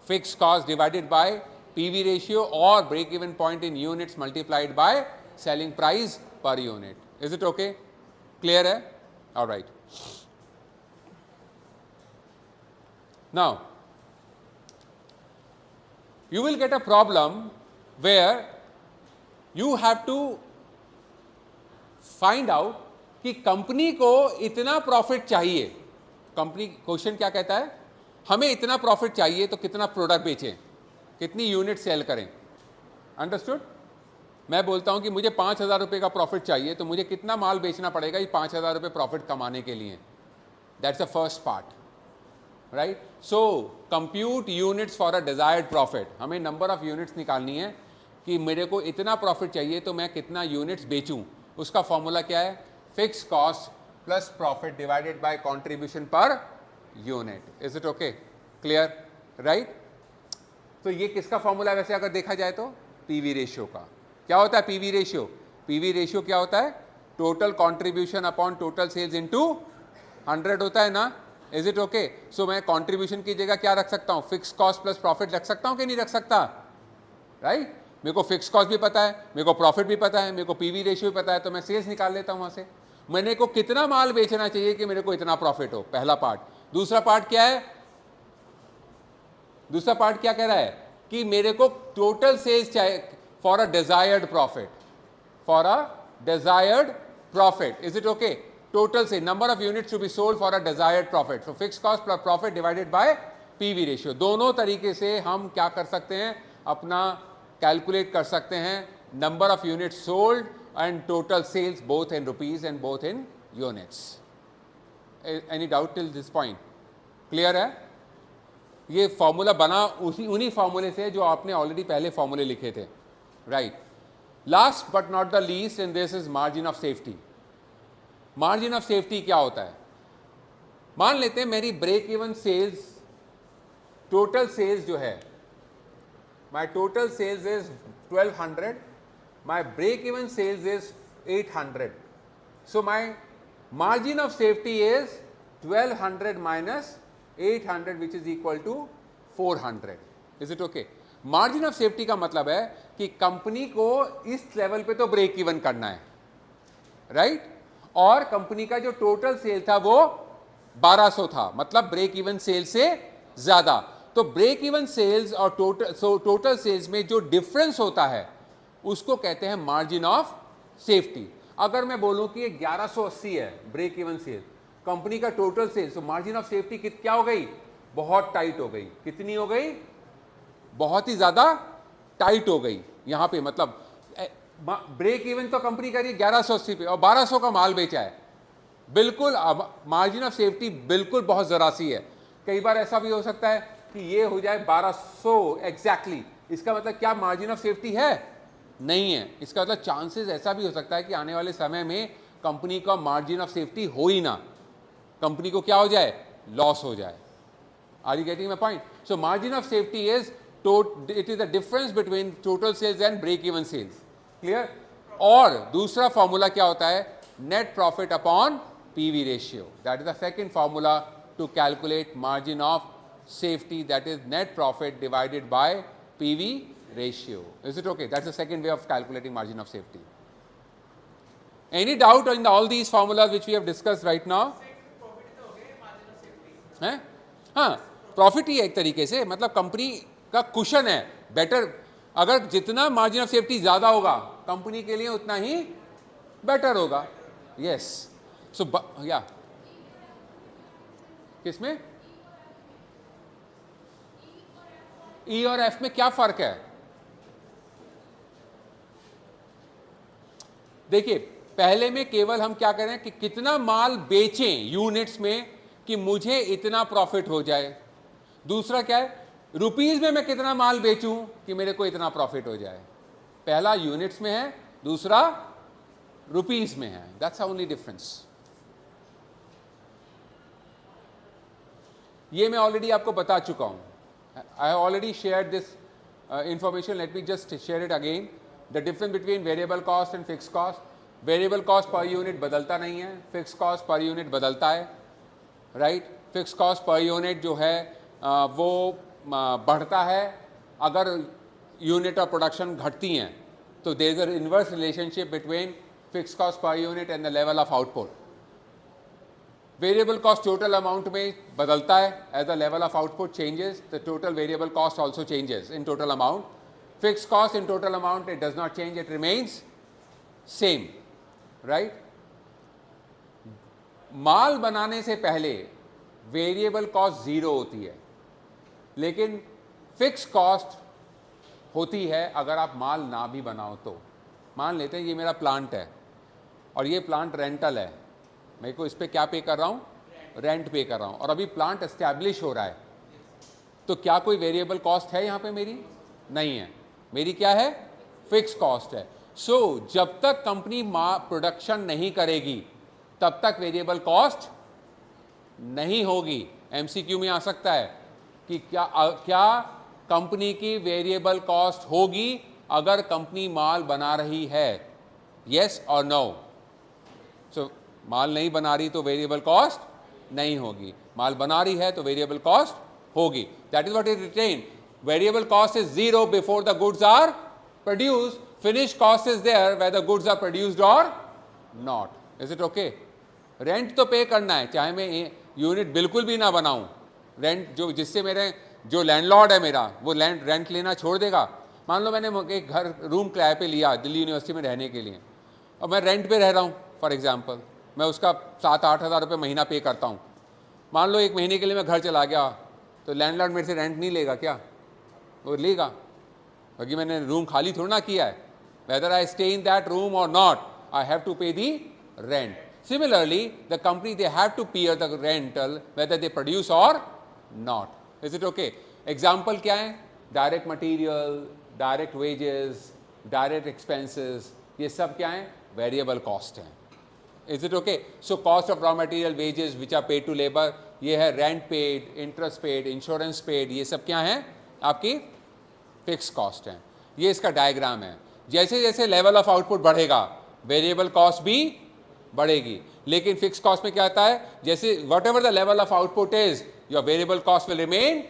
fixed cost divided by PV ratio, or break even point in units multiplied by selling price per unit. Is it okay? Clear hai? All right. Now, you will get a problem where you have to find out कि company को इतना profit चाहिए. Company question क्या कहता है? हमें इतना profit चाहिए तो कितना प्रोडक्ट बेचें, कितनी यूनिट सेल करें. अंडरस्टूड? मैं बोलता हूं कि मुझे 5,000 रुपये का प्रॉफिट चाहिए, तो मुझे कितना माल बेचना पड़ेगा ये 5,000 रुपये प्रॉफिट कमाने के लिए. That's the first part, right? So compute units for a desired profit. हमें नंबर ऑफ यूनिट्स निकालनी है कि मेरे को इतना प्रॉफिट चाहिए तो मैं कितना यूनिट्स बेचूं. उसका फॉर्मूला क्या है? Fix cost plus profit divided by contribution per unit. Is it okay? Clear? Right? तो ये किसका फॉर्मूला है वैसे अगर देखा जाए तो? पीवी रेशियो का. क्या होता है पीवी रेशियो? पीवी रेशियो क्या होता है? Total contribution upon total sales into 100 होता है ना. Is it okay? सो मैं कंट्रीब्यूशन की जगह क्या रख सकता हूं? फिक्स कॉस्ट प्लस प्रॉफिट रख सकता हूं कि नहीं रख सकता? राइट? मेरे को फिक्स कॉस्ट भी पता है, मेरे को प्रॉफिट भी पता है, मेरे को पीवी रेशियो भी पता है, तो मैं सेल्स निकाल लेता हूं वहां से. मैंने को कितना माल बेचना चाहिए कि मेरे को इतना प्रॉफिट हो, पहला पार्ट. दूसरा पार्ट क्या है? दूसरा पार्ट क्या कह रहा है कि मेरे को टोटल सेल्स चाहिए for a desired profit. For a desired profit. Is it okay? Total से number of units to be sold for a desired profit. So fix cost plus profit divided by PV ratio. दोनों तरीके से हम क्या कर सकते हैं? अपना कैलकुलेट कर सकते हैं number of units sold and total sales both in rupees and both in units. Any doubt till this point? Clear है? ये फॉर्मूला बना उन्हीं फॉर्मूले से जो आपने ऑलरेडी पहले फॉर्मूले लिखे थे, right? Last but not the least in this is margin of safety. Margin of safety क्या होता है? मान लेते हैं मेरी break even sales, total sales जो है, my total sales is 1200, my break even sales is 800. So my margin of safety is 1200 minus 800, which is equal to 400. Is it okay? Margin of safety का मतलब है कि company को इस level पे तो ब्रेक इवन करना है, राइट? और कंपनी का जो टोटल सेल था वो 1200 था, मतलब ब्रेक इवन सेल से ज्यादा. तो ब्रेक इवन सेल्स और टोटल सेल्स में जो डिफरेंस होता है उसको कहते हैं मार्जिन ऑफ सेफ्टी. अगर मैं बोलूं कि ये 1180 है ब्रेक इवन सेल, कंपनी का टोटल सेल्स, तो मार्जिन ऑफ सेफ्टी क्या हो गई? बहुत टाइट हो गई. कितनी हो गई? बहुत ही ज्यादा टाइट हो गई. यहां पे मतलब ब्रेक इवन तो कंपनी कर रही है 1180 पे और 1200 का माल बेचा है. बिल्कुल मार्जिन ऑफ सेफ्टी बिल्कुल बहुत जरा सी है. कई बार ऐसा भी हो सकता है कि ये हो जाए 1200 एग्जैक्टली. इसका मतलब क्या मार्जिन ऑफ सेफ्टी है? नहीं है. इसका मतलब चांसेस ऐसा भी हो सकता है कि आने वाले समय में कंपनी का मार्जिन ऑफ सेफ्टी हो ही ना, कंपनी को क्या हो जाए? लॉस हो जाए. Are you getting my point? So margin of safety is it is the difference between total sales and break even sales. Clear? और दूसरा फॉर्मूला क्या होता है? Net profit upon PV ratio. That is the second formula to calculate margin of safety. That is net profit divided by PV ratio. Is it okay? That's the second way of calculating margin of safety. Any doubt in all these formulas which we have discussed right now? हैं? हाँ, profit ही है एक तरीके से, मतलब company का cushion है. Better, अगर जितना मार्जिन ऑफ सेफ्टी ज्यादा होगा कंपनी के लिए उतना ही बेटर होगा. यस. सो या किसमें ई और एफ में क्या फर्क है? देखिए, पहले में केवल हम क्या करें कि कितना माल बेचें यूनिट्स में कि मुझे इतना प्रॉफिट हो जाए. दूसरा क्या है? रुपीस में मैं कितना माल बेचूं कि मेरे को इतना प्रॉफिट हो जाए. पहला यूनिट्स में है, दूसरा रुपीस में है. That's only difference. ये मैं ऑलरेडी आपको बता चुका हूँ. I have already shared this information. Let me just share it again. The difference between variable cost and fixed cost. Variable cost per unit बदलता नहीं है, fixed cost per unit बदलता है, right? Fixed cost per unit जो है वो बढ़ता है अगर यूनिट ऑफ प्रोडक्शन घटती हैं, तो there is a inverse relationship between fixed cost per unit and the level of output. Variable cost total amount में बदलता है as the level of output changes, the total variable cost also changes in total amount. Fixed cost in total amount it does not change, it remains same, right. माल बनाने से पहले variable cost zero होती है, लेकिन fix cost होती है अगर आप माल ना भी बनाओ तो. मान लेते हैं ये मेरा प्लांट है और ये प्लांट रेंटल है, मेरे को इस पर क्या पे कर रहा हूँ, रेंट पे कर रहा हूँ, और अभी प्लांट एस्टैब्लिश हो रहा है, तो क्या कोई वेरिएबल कॉस्ट है यहाँ पे मेरी? नहीं है, मेरी क्या है, फिक्स कॉस्ट है. सो जब तक कंपनी प्रोडक्शन नहीं करेगी तब तक वेरिएबल कॉस्ट नहीं होगी. एमसीक्यू में आ सकता है कि क्या कंपनी की वेरिएबल कॉस्ट होगी अगर कंपनी माल बना रही है, यस और नो. सो माल नहीं बना रही तो वेरिएबल कॉस्ट नहीं होगी, माल बना रही है तो वेरिएबल कॉस्ट होगी. That is what is written. Variable cost is zero before the goods are produced, finish cost is there whether goods are produced और not. Is it okay? Rent तो pay करना है, चाहे मैं यूनिट बिल्कुल भी ना बनाऊं. रेंट जो जिससे मेरे जो लैंडलॉर्ड है मेरा, वो रेंट लेना छोड़ देगा. मान लो मैंने एक घर रूम किराए पे लिया दिल्ली यूनिवर्सिटी में रहने के लिए, और मैं रेंट पे रह रहा हूँ फॉर एग्जांपल, मैं उसका 7-8 हज़ार रुपये महीना पे करता हूँ. मान लो एक महीने के लिए मैं घर चला गया, तो लैंडलॉर्ड मेरे से रेंट नहीं लेगा क्या? वो लेगा, क्योंकि मैंने रूम खाली थोड़ा ना किया है. Whether I stay in that room और नॉट, आई हैव टू पे दी rent. Similarly, the company, they have to pay the rental whether they produce or not. Is it okay? Example क्या है? Direct material, direct wages, direct expenses, ये सब क्या है? Variable cost है. Is it okay? So cost of raw material, wages which are paid to labor, ये है rent paid, interest paid, insurance paid, ये सब क्या है? आपकी fixed cost है. ये इसका डायग्राम है. जैसे जैसे level of output बढ़ेगा, variable cost भी बढ़ेगी, लेकिन फिक्स कॉस्ट में क्या आता है, जैसे what ever the level of output is, your variable cost will remain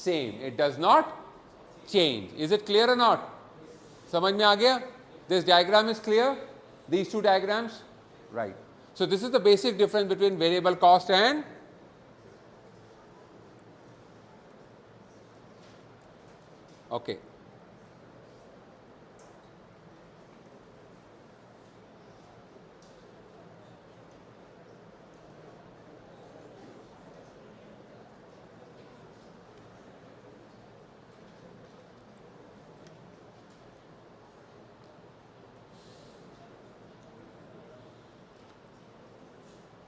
same, it does not change. Is it clear और नॉट? समझ में आ गया? This diagram is clear, these two diagrams, right. So this is the basic difference between variable cost and okay.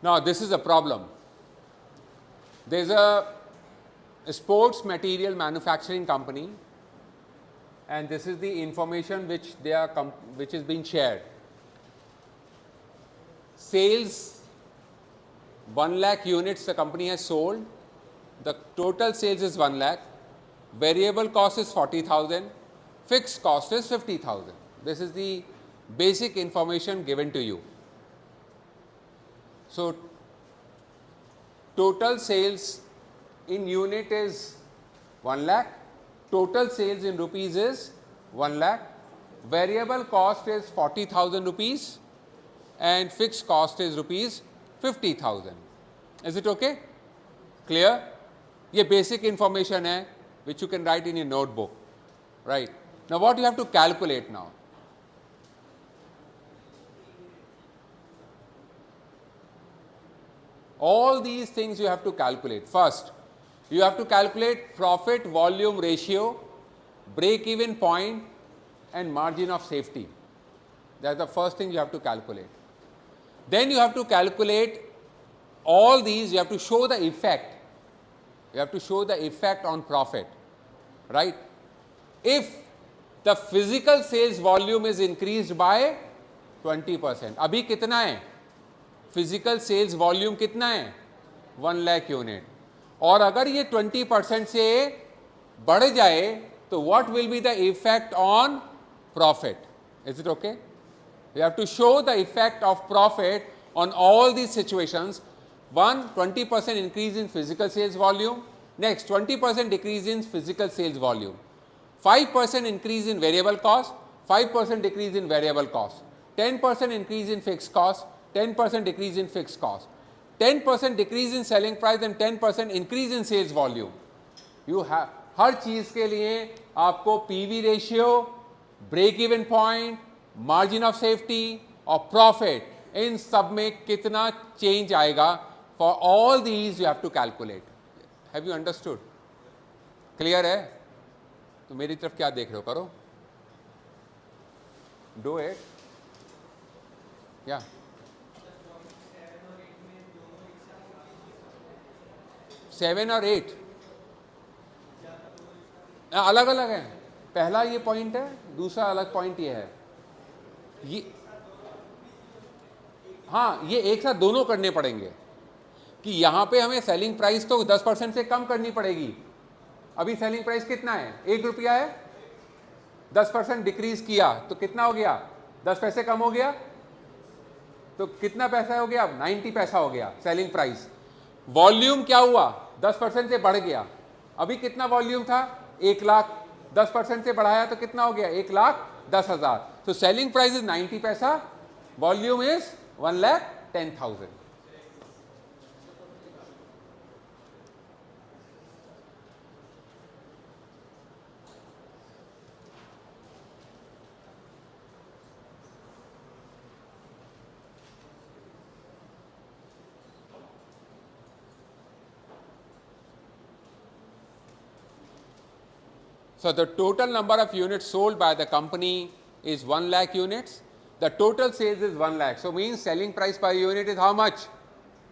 Now this is a problem. There is a sports material manufacturing company, and this is the information which is being shared. Sales 1 lakh units the company has sold. The total sales is 1 lakh. Variable cost is 40,000. Fixed cost is 50,000. This is the basic information given to you. So total sales in unit is 1 lakh, total sales in rupees is 1 lakh, variable cost is 40,000 rupees and fixed cost is rupees 50,000. Is it okay? Clear? ये basic information है which you can write in your notebook, right? Now what you have to calculate now? All these things you have to calculate. First, you have to calculate profit volume ratio, break even point and margin of safety. That's the first thing you have to calculate. Then you have to calculate all these, you have to show the effect. You have to show the effect on profit, right? If the physical sales volume is increased by 20%, अभी कितना है? Physical sales volume कितना है? 1 lakh unit. और अगर ये 20% से बढ़ जाए तो what will be the effect on profit? Is it okay? You have to show the effect of profit on all these situations. One, 20% increase in physical sales volume. Next, 20% decrease in physical sales volume. 5% increase in variable cost, 5% decrease in variable cost, 10% increase in fixed cost, 10% decrease in fixed cost, 10% decrease in selling price and 10% increase in sales volume. You have हर चीज के लिए आपको PV ratio, break even point, margin of safety और profit, इन सब में कितना change आएगा, for all these you have to calculate. Have you understood? Clear है? तो मेरी तरफ क्या देख रहे हो, करो, डू इट. या सेवन और एट अलग अलग है. पहला ये पॉइंट है, दूसरा अलग पॉइंट ये है. ये हाँ, ये एक साथ दोनों करने पड़ेंगे कि यहां पे हमें सेलिंग प्राइस तो 10% से कम करनी पड़ेगी. अभी सेलिंग प्राइस कितना है? 1 रुपया है. 10% डिक्रीज किया तो कितना हो गया? 10 पैसे कम हो गया. तो कितना पैसा हो गया? 90 पैसा हो गया सेलिंग प्राइस. वॉल्यूम क्या हुआ? 10% से बढ़ गया. अभी कितना वॉल्यूम था? 1 लाख. 10% से बढ़ाया तो कितना हो गया? 1,10,000. तो सेलिंग प्राइस इज 90 पैसा, volume is 1,10,000. So the total number of units sold by the company is 1 lakh units. The total sales is 1 lakh. So means selling price per unit is how much?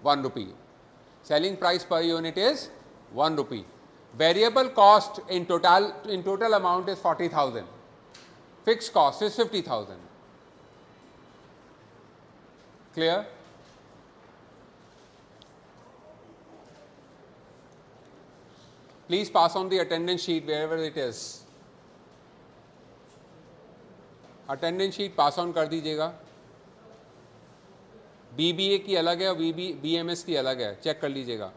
1 rupee. Selling price per unit is 1 rupee. Variable cost in total amount is 40,000. Fixed cost is 50,000. Clear? Please pass on the attendance sheet wherever it is. Attendance sheet pass on कर दीजिएगा. BBA की अलग है और BMS की अलग है, check कर लीजिएगा.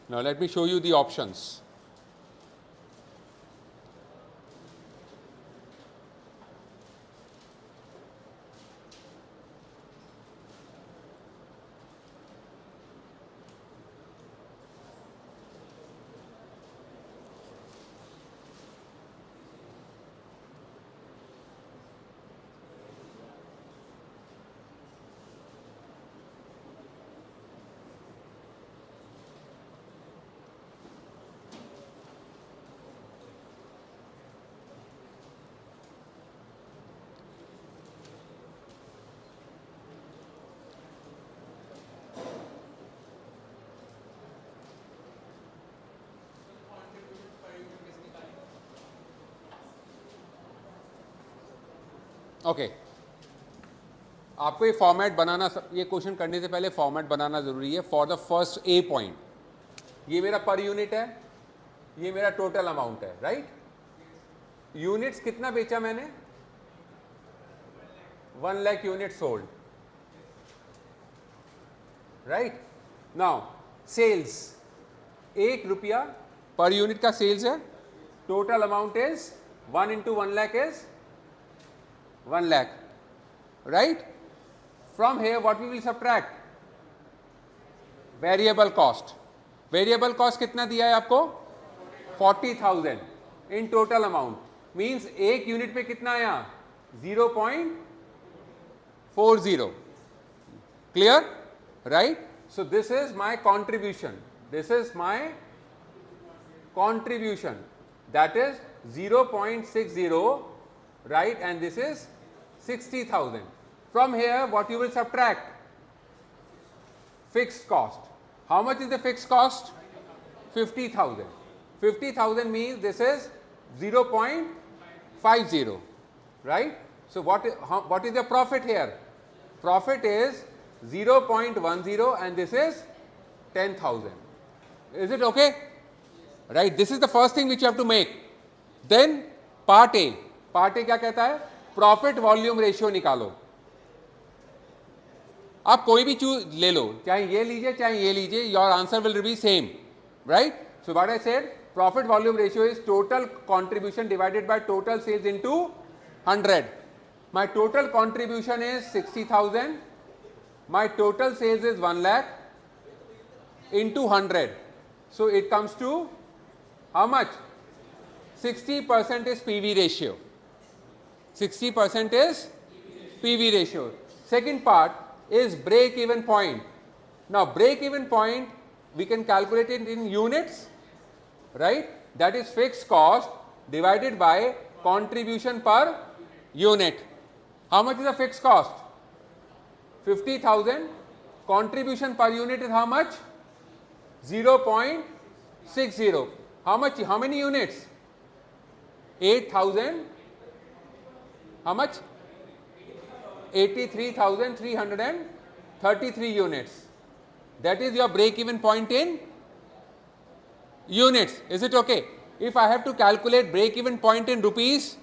Now let me show you the options. Okay, आपको ये फॉर्मेट बनाना, ये क्वेश्चन करने से पहले फॉर्मेट बनाना जरूरी है. For the first A point, ये मेरा पर यूनिट है, ये मेरा टोटल अमाउंट है, राइट? यूनिट्स कितना बेचा मैंने? 1 lakh unit sold, right? Now sales 1 रुपया पर यूनिट का सेल्स है. Total amount is 1 into 1 lakh is 1 lakh, right? From here what we will subtract? Variable cost. Variable cost कितना दिया है आपको? 40,000 in total amount. Means एक यूनिट पे कितना आया? 0.40. Clear? Right? So this is my contribution. This is my contribution. That is 0.60, right? And this is 60,000. From here what you will subtract? Fixed cost. How much is the fixed cost? 50,000. 50,000 means this is 0.50, right? So what is the profit here? profit is 0.10 and this is 10,000. Is it okay? Right, this is the first thing which you have to make. Then part A क्या कहता है? Profit volume ratio निकालो. आप कोई भी choose ले लो, चाहे ये लीजिए चाहे ये लीजिए, your answer will be same, right? So what I said, profit volume ratio is total contribution divided by total sales into 100. My total contribution is 60,000, my total sales is 1 lakh into 100, so it comes to how much? 60% is PV ratio. 60% is PV ratio. Second part is break even point. Now break even point we can calculate it in units, right? That is fixed cost divided by contribution per unit. How much is the fixed cost? 50,000. Contribution per unit is how much? 0.60. How much? How many units? 8,000. How much? 83,333 units. That is your break even point in units. Is it okay? If I have to calculate break even point in rupees,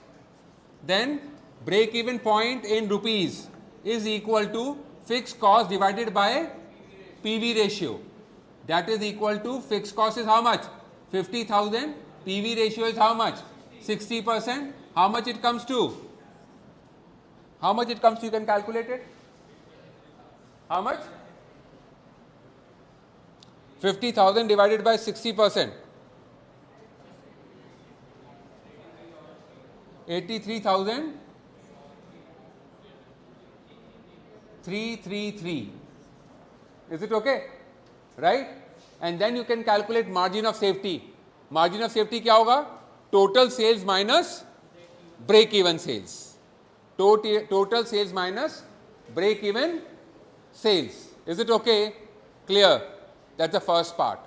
then break even point in rupees is equal to fixed cost divided by PV ratio. That is equal to fixed cost is how much? 50,000. PV ratio is how much? 60%. How much it comes to? How much it comes to? You can calculate it. How much? 50,000 divided by 60%. 83,333. Is it okay? Right? And then you can calculate margin of safety. Margin of safety क्या होगा? Total sales minus break even sales. Total sales minus break even sales. Is it okay? Clear? That's the first part.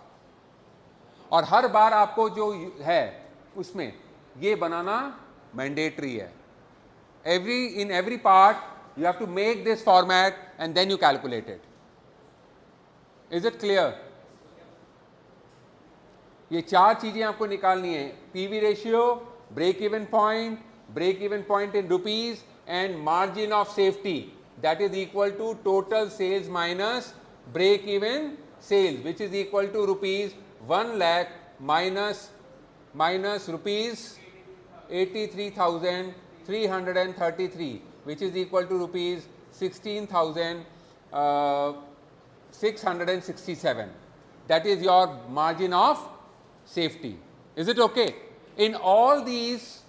और हर बार आपको जो है उसमें ये बनाना mandatory है. In every part you have to make this format and then you calculate it. Is it clear? ये चार चीजें आपको निकालनी है. PV ratio, break even point in rupees and margin of safety. That is equal to total sales minus break even sales, which is equal to rupees 1 lakh minus rupees 83,333, which is equal to rupees 16,667. That is your margin of safety. Is it okay? In all these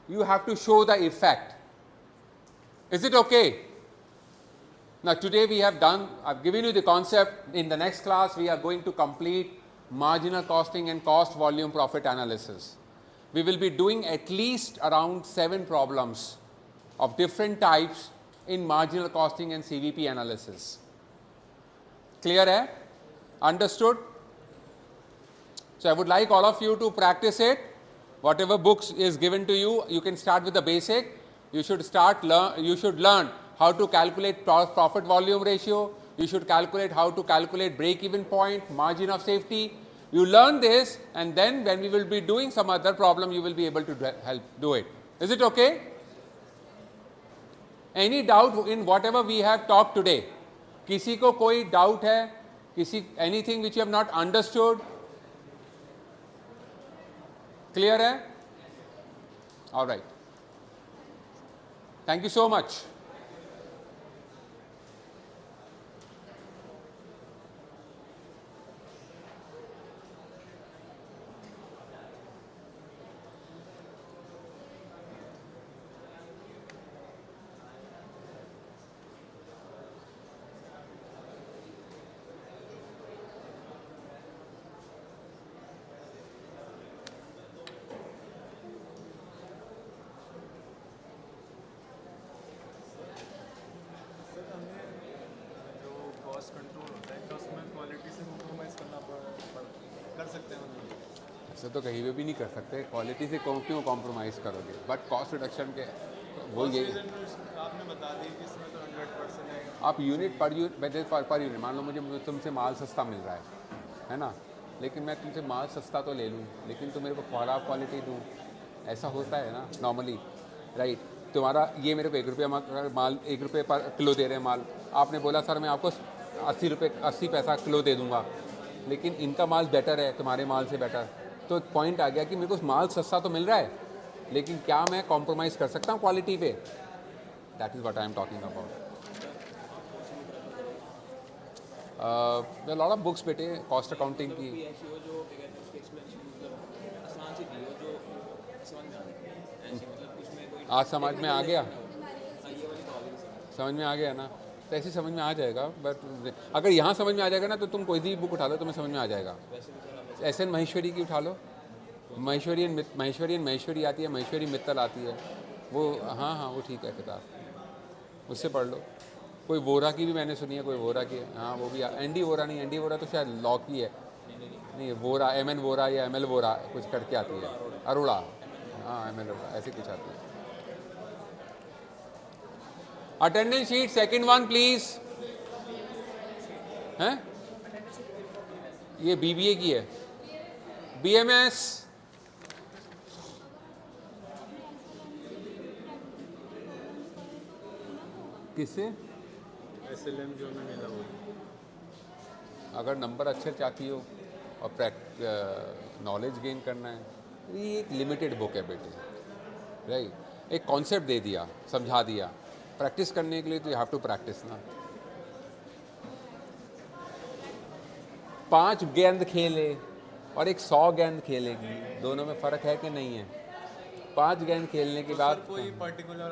you have to show the effect. Is it okay? Now today we have done, I've given you the concept. In the next class we are going to complete marginal costing and cost volume profit analysis. We will be doing at least around 7 problems of different types in marginal costing and CVP analysis. Clear hai? Understood? So I would like all of you to practice it. Whatever books is given to you, you can start with the basic. You should learn how to calculate profit volume ratio. You should calculate how to calculate break even point, margin of safety. You learn this, and then when we will be doing some other problem, you will be able to help do it. Is it okay? Any doubt in whatever we have talked today? किसी को कोई doubt है? Anything which you have not understood? Clear hai? All right. Thank you so much. ऐसे तो कहीं पे भी नहीं कर सकते. क्वालिटी से क्यों कॉम्प्रोमाइज़ करोगे? बट कॉस्ट रिडक्शन के वो ये आपने बता दी कि इसमें तो 100% है। आप यूनिट पर यूनिट मान लो मुझे तुमसे माल सस्ता मिल रहा है ना, लेकिन मैं तुमसे माल सस्ता तो ले लूँ लेकिन तुम मेरे को ख़राब क्वालिटी दूँ, ऐसा होता है ना नॉर्मली, राइट। तुम्हारा ये मेरे को 1 रुपया माल 1 रुपये पर किलो दे रहे हैं माल, आपने बोला सर मैं आपको 80 पैसा किलो दे दूँगा, लेकिन इनका माल बेटर है तुम्हारे माल से बेटर, तो पॉइंट आ गया कि मेरे को माल सस्ता तो मिल रहा है लेकिन क्या मैं कॉम्प्रोमाइज़ कर सकता हूँ क्वालिटी पे? That is what I am talking about. Lot of books बेटे कॉस्ट अकाउंटिंग की। कोई ऐसी हो जो क्या कहते हैं उसकी एक्सप्लेनेशन मतलब आसान सी दी हो जो समझ में आ जाए, ऐसी मतलब उसमें कोई आज समझ में आ गया, ये वाली तो ऑलरेडी समझ में आ गया ना, तो ऐसे समझ में आ जाएगा। बट अगर यहाँ समझ में आ जाएगा ना तो तुम कोई भी बुक उठा लो तुम्हें समझ में आ जाएगा। एस एन महेश्वरी की उठा लो, महेश्वरी आती है, महेश्वरी मित्तल आती है, वो हाँ हाँ वो ठीक है किताब, उससे पढ़ लो। कोई वोरा की भी मैंने सुनी है, कोई वोरा की, हाँ वो भी एनडी वोरा नहीं, एनडी वोरा तो शायद लॉ की है, नहीं वोरा एमएन वोरा या एमएल वोरा कुछ करके आती है, अरोड़ा, हाँ एमएल वोरा ऐसे कुछ आती है। Attendance sheet second one please, हैं ये बीबीए की है, बीएमएस किससे? SLM जो हमें मिला वो। अगर नंबर अच्छे चाहती हो और नॉलेज गेन करना है, ये एक लिमिटेड बुक है बेटे, राइट। एक कॉन्सेप्ट दे दिया, समझा दिया, प्रैक्टिस करने के लिए तो यू हैव टू प्रैक्टिस ना। 5 गेंद खेले और एक 100 गेंद खेलेगी, दोनों में फ़र्क है कि नहीं है? 5 गेंद खेलने के बाद कोई पर्टिकुलर